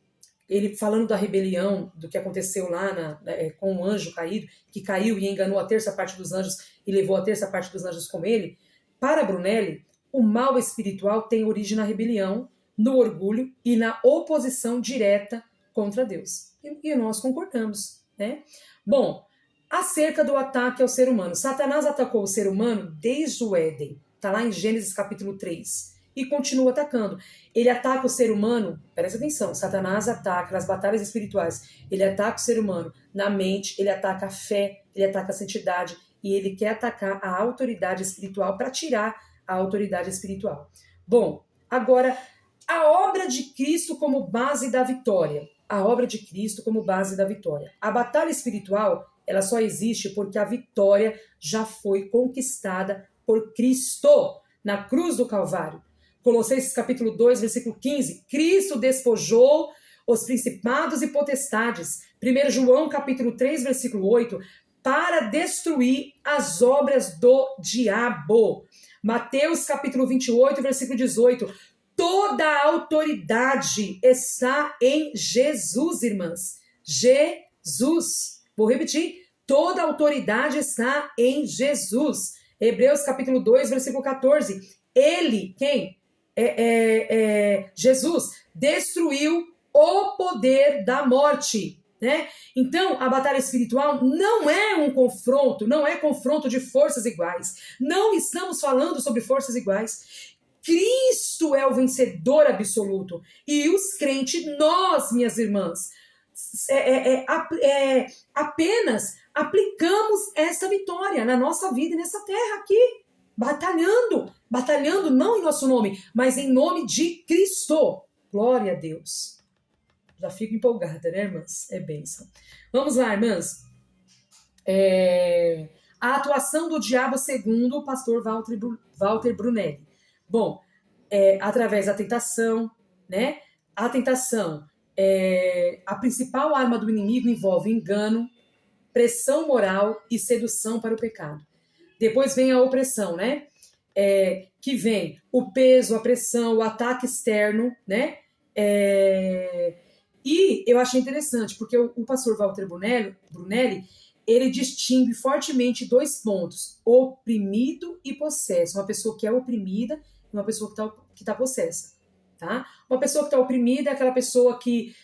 Speaker 1: ele falando da rebelião, do que aconteceu lá com o anjo caído, que caiu e enganou a terça parte dos anjos e levou a terça parte dos anjos com ele, para Brunelli, o mal espiritual tem origem na rebelião, no orgulho e na oposição direta contra Deus. E nós concordamos, né? Bom, acerca do ataque ao ser humano. Satanás atacou o ser humano desde o Éden. Está lá em Gênesis capítulo 3. E continua atacando. Ele ataca o ser humano, presta atenção, Satanás ataca nas batalhas espirituais, ele ataca o ser humano na mente, ele ataca a fé, ele ataca a santidade, e ele quer atacar a autoridade espiritual para tirar a autoridade espiritual. Bom, agora, a obra de Cristo como base da vitória. A obra de Cristo como base da vitória. A batalha espiritual, ela só existe porque a vitória já foi conquistada por Cristo na cruz do Calvário. Colossenses capítulo 2, versículo 15. Cristo despojou os principados e potestades. 1 João capítulo 3, versículo 8, para destruir as obras do diabo. Mateus capítulo 28, versículo 18, toda a autoridade está em Jesus, irmãs. Jesus. Vou repetir. Toda a autoridade está em Jesus. Hebreus capítulo 2, versículo 14. Ele, quem? Jesus, destruiu o poder da morte. Né? Então, a batalha espiritual não é um confronto, não é confronto de forças iguais. Não estamos falando sobre forças iguais. Cristo é o vencedor absoluto. E os crentes, nós, minhas irmãs, apenas aplicamos essa vitória na nossa vida e nessa terra aqui, batalhando não em nosso nome, mas em nome de Cristo. Glória a Deus. Já fico empolgada, né, irmãs? É bênção. Vamos lá, irmãs. A atuação do diabo segundo o pastor Walter Brunelli. Bom, através da tentação, né? A tentação, a principal arma do inimigo envolve engano, pressão moral e sedução para o pecado. Depois vem a opressão, né? Que vem o peso, a pressão, o ataque externo, né? E eu achei interessante, porque o pastor Walter Brunelli, ele distingue fortemente 2 pontos, oprimido e possesso. Uma pessoa que é oprimida e uma pessoa que tá possessa. Tá? Uma pessoa que está oprimida é aquela pessoa que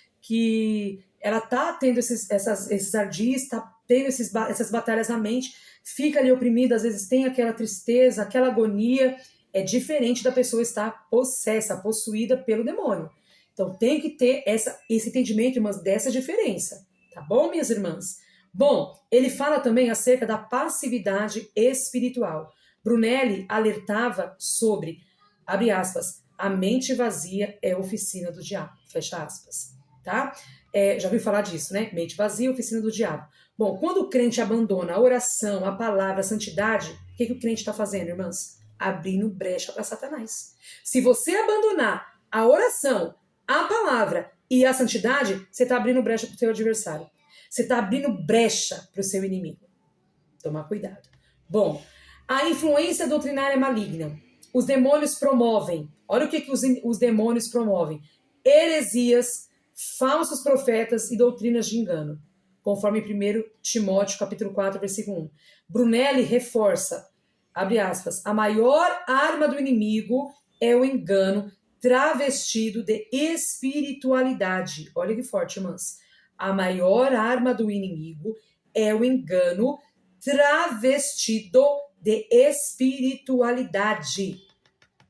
Speaker 1: ela tá tendo esses ardis, tá tendo essas batalhas na mente, fica ali oprimida, às vezes tem aquela tristeza, aquela agonia. É diferente da pessoa estar possessa, possuída pelo demônio. Então tem que ter esse entendimento, irmãs, dessa diferença. Tá bom, minhas irmãs? Bom, ele fala também acerca da passividade espiritual. Brunelli alertava sobre, abre aspas, a mente vazia é oficina do diabo, fecha aspas, tá? Já ouviu falar disso, né? Mente vazia, oficina do diabo. Bom, quando o crente abandona a oração, a palavra, a santidade, o que o crente está fazendo, irmãs? Abrindo brecha para Satanás. Se você abandonar a oração, a palavra e a santidade, você está abrindo brecha para o seu adversário. Você está abrindo brecha para o seu inimigo. Tomar cuidado. Bom, a influência doutrinária maligna. Os demônios promovem, olha o que os demônios promovem: heresias, falsos profetas e doutrinas de engano, conforme 1 Timóteo capítulo 4, versículo 1. Brunelli reforça, abre aspas, a maior arma do inimigo é o engano travestido de espiritualidade. Olha que forte, irmãs. A maior arma do inimigo é o engano travestido de espiritualidade,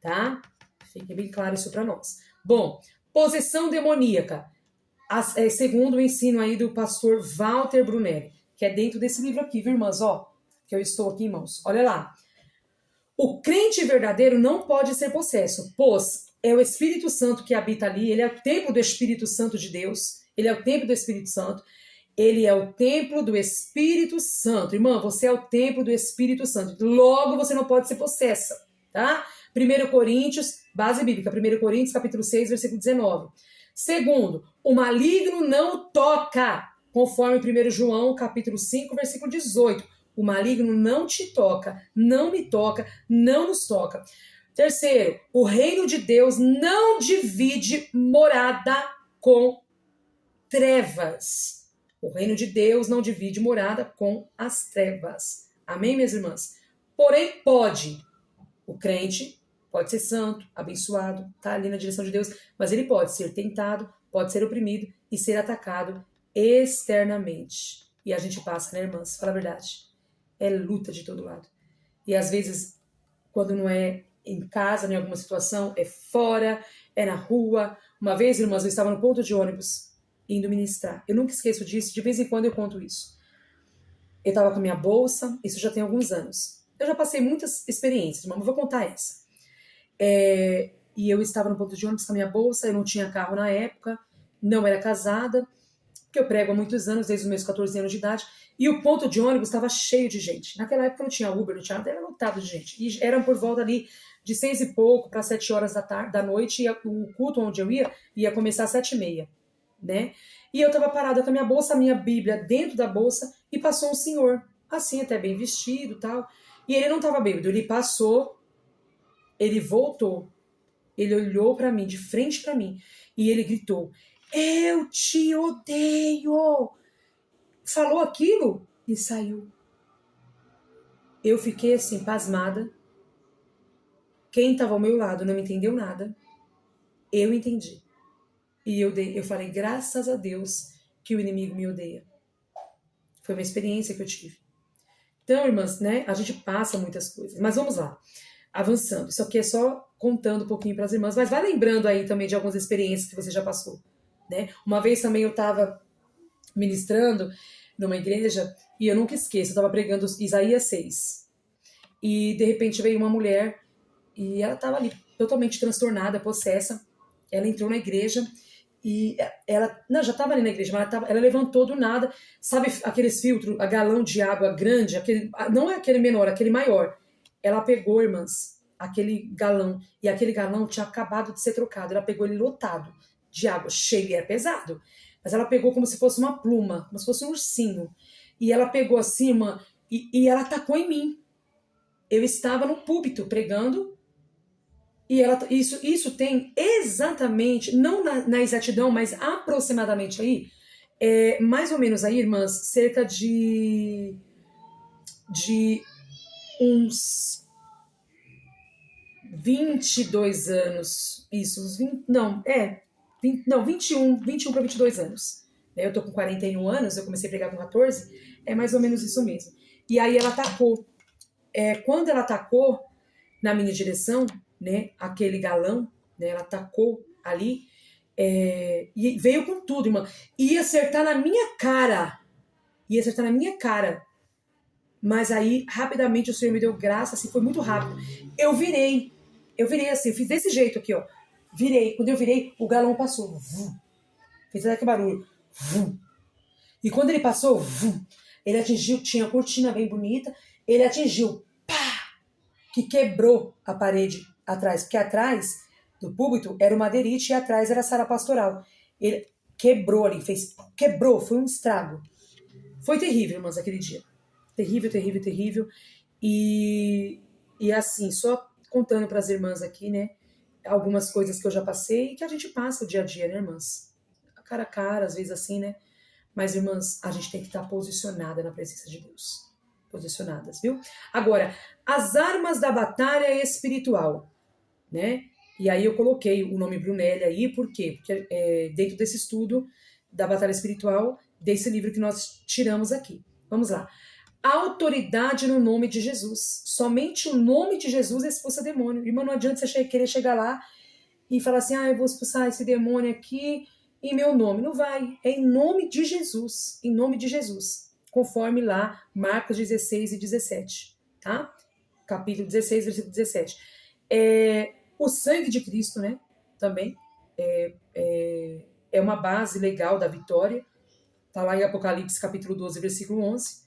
Speaker 1: tá? Fique bem claro isso para nós. Bom, possessão demoníaca, segundo o ensino aí do pastor Walter Brunelli, que é dentro desse livro aqui, viu, irmãs? Ó, que eu estou aqui, irmãos. Olha lá. O crente verdadeiro não pode ser possesso, pois é o Espírito Santo que habita ali, ele é o templo do Espírito Santo de Deus, ele é o templo do Espírito Santo. Ele é o templo do Espírito Santo. Irmã, você é o templo do Espírito Santo. Logo, você não pode ser possessa, tá? 1 Coríntios, base bíblica, 1 Coríntios, capítulo 6, versículo 19. Segundo, o maligno não toca, conforme 1 João, capítulo 5, versículo 18. O maligno não te toca, não me toca, não nos toca. Terceiro, o reino de Deus não divide morada com trevas. O reino de Deus não divide morada com as trevas. Amém, minhas irmãs? Porém, o crente pode ser santo, abençoado, tá ali na direção de Deus, mas ele pode ser tentado, pode ser oprimido e ser atacado externamente. E a gente passa, né, irmãs? Fala a verdade. É luta de todo lado. E às vezes, quando não é em casa, em alguma situação, é fora, é na rua. Uma vez, irmãs, eu estava no ponto de ônibus indo ministrar. Eu nunca esqueço disso, de vez em quando eu conto isso. Eu estava com a minha bolsa, isso já tem alguns anos. Eu já passei muitas experiências, mas vou contar essa. E eu estava no ponto de ônibus com a minha bolsa, eu não tinha carro na época, não era casada, que eu prego há muitos anos, desde os meus 14 anos de idade, e o ponto de ônibus estava cheio de gente. Naquela época não tinha Uber, não tinha nada, era lotado de gente. E eram por volta ali de 6 e pouco para 7 horas da noite, e o culto onde eu ia começar às 7h30. né? E eu tava parada com a minha Bíblia dentro da bolsa, e passou um senhor, assim, até bem vestido e tal. E ele não tava bêbado, ele passou, ele voltou, ele olhou pra mim, de frente pra mim, e ele gritou: "Eu te odeio!" Falou aquilo e saiu. Eu fiquei assim, pasmada. Quem estava ao meu lado não me entendeu nada. Eu entendi. E eu falei, graças a Deus que o inimigo me odeia. Foi uma experiência que eu tive. Então, irmãs, né, a gente passa muitas coisas. Mas vamos lá, avançando. Isso aqui é só contando um pouquinho para as irmãs, mas vai lembrando aí também de algumas experiências que você já passou, né? Uma vez também eu estava ministrando numa igreja e eu nunca esqueço, eu estava pregando Isaías 6. E de repente veio uma mulher e ela estava ali totalmente transtornada, possessa. Ela entrou na igreja e ela não, já estava ali na igreja, mas ela levantou do nada, sabe aqueles filtros, a galão de água grande, aquele, não é aquele menor, aquele maior. Ela pegou, irmãs, aquele galão, e aquele galão tinha acabado de ser trocado. Ela pegou ele lotado de água, cheio, e era pesado. Mas ela pegou como se fosse uma pluma, como se fosse um ursinho. E ela pegou assim, e ela atacou em mim. Eu estava no púlpito pregando, e isso tem exatamente, não na exatidão, mas aproximadamente aí, mais ou menos aí, irmãs, cerca de uns 22 anos. Isso, uns 20, não, 21 para 22 anos. Eu tô com 41 anos, eu comecei a pregar com 14, é mais ou menos isso mesmo. E aí ela atacou. Quando ela atacou na minha direção, né, aquele galão, né, ela atacou ali, e veio com tudo, irmã. Ia acertar na minha cara. Mas aí, rapidamente, o Senhor me deu graça, assim, foi muito rápido. Eu virei assim, eu fiz desse jeito aqui, ó. Virei. Quando eu virei, o galão passou. Vum. Fez aquele barulho. Vum. E quando ele passou, vum, ele atingiu, tinha a cortina bem bonita, ele atingiu, pá, que quebrou a parede atrás, porque atrás do púlpito era o madeirite e atrás era a sala pastoral. Ele quebrou ali, quebrou, foi um estrago. Foi terrível, irmãs, aquele dia. Terrível, terrível, terrível. E assim, só contando para as irmãs aqui, né, algumas coisas que eu já passei e que a gente passa o dia a dia, né, irmãs? Cara a cara, às vezes assim, né? Mas, irmãs, a gente tem que estar posicionada na presença de Deus. Posicionadas, viu? Agora, as armas da batalha espiritual, né? E aí eu coloquei o nome Brunelli aí, por quê? Porque dentro desse estudo da batalha espiritual, desse livro que nós tiramos aqui. Vamos lá. Autoridade no nome de Jesus. Somente o nome de Jesus expulsa demônio. Irmão, não adianta você querer chegar lá e falar assim, eu vou expulsar esse demônio aqui em meu nome. Não vai. É em nome de Jesus. Em nome de Jesus. Conforme lá, Marcos 16 e 17. Tá? Capítulo 16, versículo 17. O sangue de Cristo, né? Também é uma base legal da vitória. Tá lá em Apocalipse, capítulo 12, versículo 11.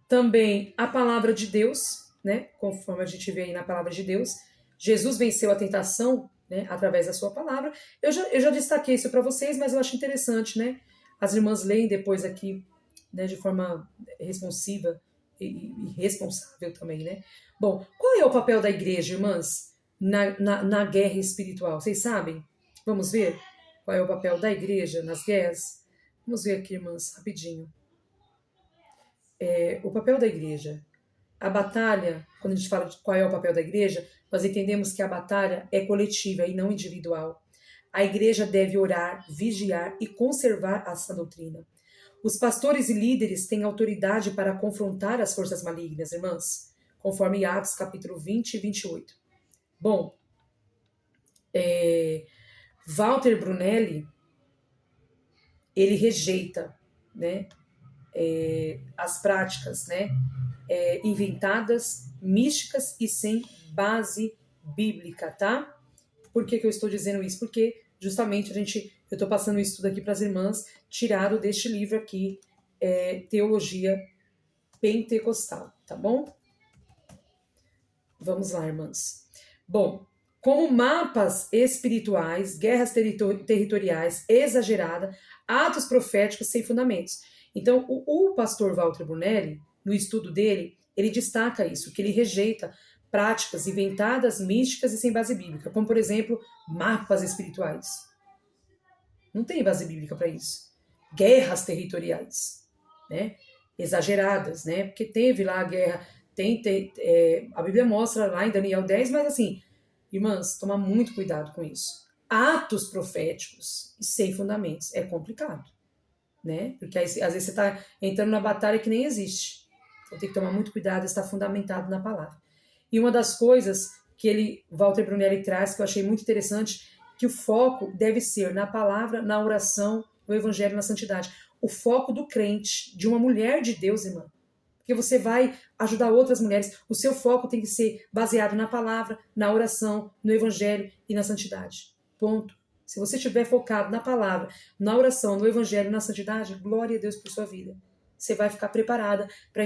Speaker 1: Também a palavra de Deus, né? Conforme a gente vê aí na palavra de Deus, Jesus venceu a tentação, né? Através da sua palavra. Eu já destaquei isso para vocês, mas eu acho interessante, né? As irmãs leem depois aqui, né? De forma responsiva e responsável também, né? Bom, qual é o papel da igreja, irmãs, na guerra espiritual? Vocês sabem? Vamos ver qual é o papel da igreja nas guerras? Vamos ver aqui, irmãs, rapidinho. O papel da igreja. A batalha, quando a gente fala de qual é o papel da igreja, nós entendemos que a batalha é coletiva e não individual. A igreja deve orar, vigiar e conservar a sã doutrina. Os pastores e líderes têm autoridade para confrontar as forças malignas, irmãs, conforme Atos capítulo 20 e 28. Bom, Walter Brunelli, ele rejeita, né, as práticas, né, inventadas, místicas e sem base bíblica, tá? Por que eu estou dizendo isso? Porque justamente eu estou passando isso tudo aqui para as irmãs, tirado deste livro aqui, Teologia Pentecostal, tá bom? Vamos lá, irmãs. Bom, como mapas espirituais, guerras territoriais exageradas, atos proféticos sem fundamentos. Então, o pastor Walter Brunelli, no estudo dele, ele destaca isso, que ele rejeita práticas inventadas, místicas e sem base bíblica, como, por exemplo, mapas espirituais. Não tem base bíblica para isso. Guerras territoriais, né? Exageradas, né? Porque teve lá a guerra, a Bíblia mostra lá em Daniel 10, mas assim, irmãs, tomar muito cuidado com isso. Atos proféticos e sem fundamentos é complicado, né? Porque aí, às vezes você está entrando na batalha que nem existe. Então tem que tomar muito cuidado, estar fundamentado na palavra. E uma das coisas que Walter Brunelli traz, que eu achei muito interessante, que o foco deve ser na palavra, na oração, no evangelho, na santidade. O foco do crente, de uma mulher de Deus, irmã. Porque você vai ajudar outras mulheres. O seu foco tem que ser baseado na palavra, na oração, no evangelho e na santidade. Ponto. Se você estiver focado na palavra, na oração, no evangelho e na santidade, glória a Deus por sua vida. Você vai ficar preparada para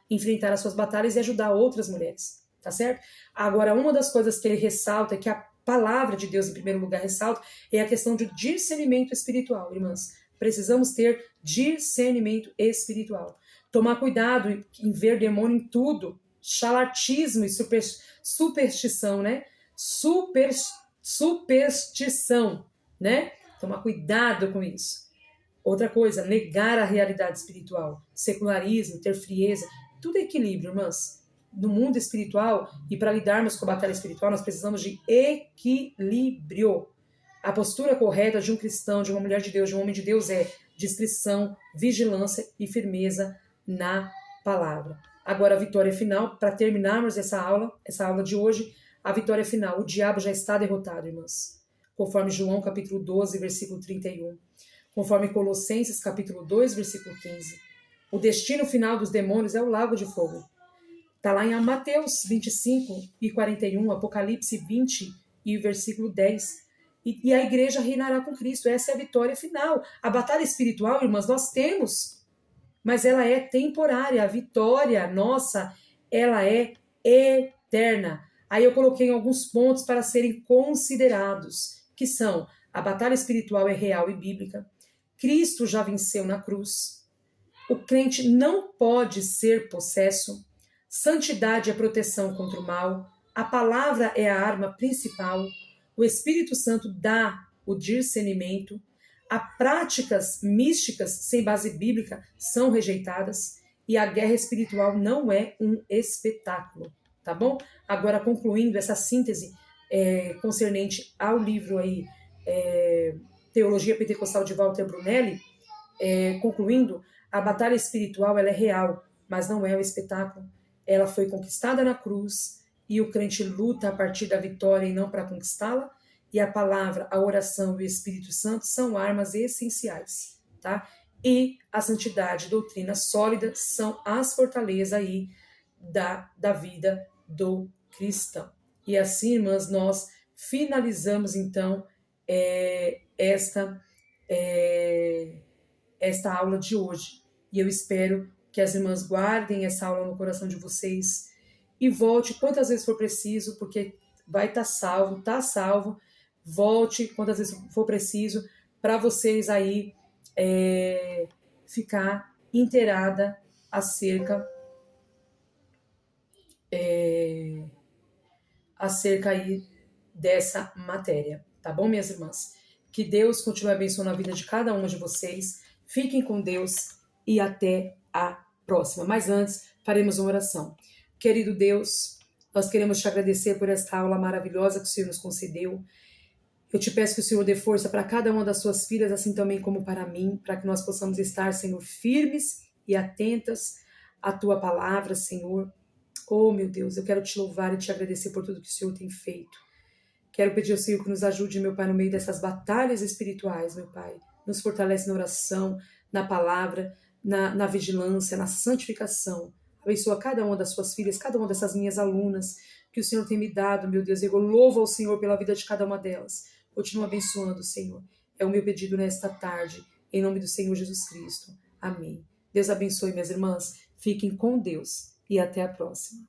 Speaker 1: enfrentar as suas batalhas e ajudar outras mulheres. Tá certo? Agora, uma das coisas que ele ressalta, que a palavra de Deus, em primeiro lugar, ressalta, é a questão de discernimento espiritual, irmãs. Precisamos ter discernimento espiritual. Tomar cuidado em ver demônio em tudo. Charlatismo e superstição, né? Superstição, né? Tomar cuidado com isso. Outra coisa, negar a realidade espiritual. Secularismo, ter frieza. Tudo é equilíbrio, irmãs. No mundo espiritual, e para lidarmos com a batalha espiritual, nós precisamos de equilíbrio. A postura correta de um cristão, de uma mulher de Deus, de um homem de Deus é discrição, vigilância e firmeza na palavra. Agora a vitória final, para terminarmos essa aula de hoje, a vitória final. O diabo já está derrotado, irmãs. Conforme João capítulo 12, versículo 31. Conforme Colossenses capítulo 2, versículo 15. O destino final dos demônios é o lago de fogo. Está lá em Mateus 25 e 41, Apocalipse 20 e versículo 10. E a igreja reinará com Cristo. Essa é a vitória final. A batalha espiritual, irmãs, nós temos, mas ela é temporária. A vitória nossa, ela é eterna. Aí eu coloquei alguns pontos para serem considerados, que são: a batalha espiritual é real e bíblica. Cristo já venceu na cruz. O crente não pode ser possesso. Santidade é proteção contra o mal. A palavra é a arma principal. O Espírito Santo dá o discernimento. As práticas místicas sem base bíblica são rejeitadas. E a guerra espiritual não é um espetáculo. Tá bom? Agora, concluindo essa síntese concernente ao livro aí, Teologia Pentecostal de Walter Brunelli, concluindo, a batalha espiritual ela é real, mas não é um espetáculo. Ela foi conquistada na cruz e o crente luta a partir da vitória e não para conquistá-la. E a palavra, a oração e o Espírito Santo são armas essenciais, tá? E a santidade, doutrina sólida são as fortalezas aí da vida do cristão. E assim, irmãs, nós finalizamos então esta aula de hoje. E eu espero que as irmãs guardem essa aula no coração de vocês e volte quantas vezes for preciso, porque vai estar salvo, tá salvo. Volte quantas vezes for preciso para vocês aí ficar inteirada acerca aí dessa matéria, tá bom, minhas irmãs? Que Deus continue abençoando a vida de cada uma de vocês. Fiquem com Deus e até a próxima. Mas antes, faremos uma oração. Querido Deus, nós queremos te agradecer por esta aula maravilhosa que o Senhor nos concedeu. Eu te peço que o Senhor dê força para cada uma das suas filhas, assim também como para mim, para que nós possamos estar, Senhor, firmes e atentas à tua palavra, Senhor. Oh, meu Deus, eu quero te louvar e te agradecer por tudo que o Senhor tem feito. Quero pedir ao Senhor que nos ajude, meu Pai, no meio dessas batalhas espirituais, meu Pai. Nos fortalece na oração, na palavra, na vigilância, na santificação. Abençoa cada uma das suas filhas, cada uma dessas minhas alunas que o Senhor tem me dado, meu Deus. Eu louvo ao Senhor pela vida de cada uma delas. Continua abençoando, Senhor. É o meu pedido nesta tarde, em nome do Senhor Jesus Cristo. Amém. Deus abençoe, minhas irmãs. Fiquem com Deus e até a próxima.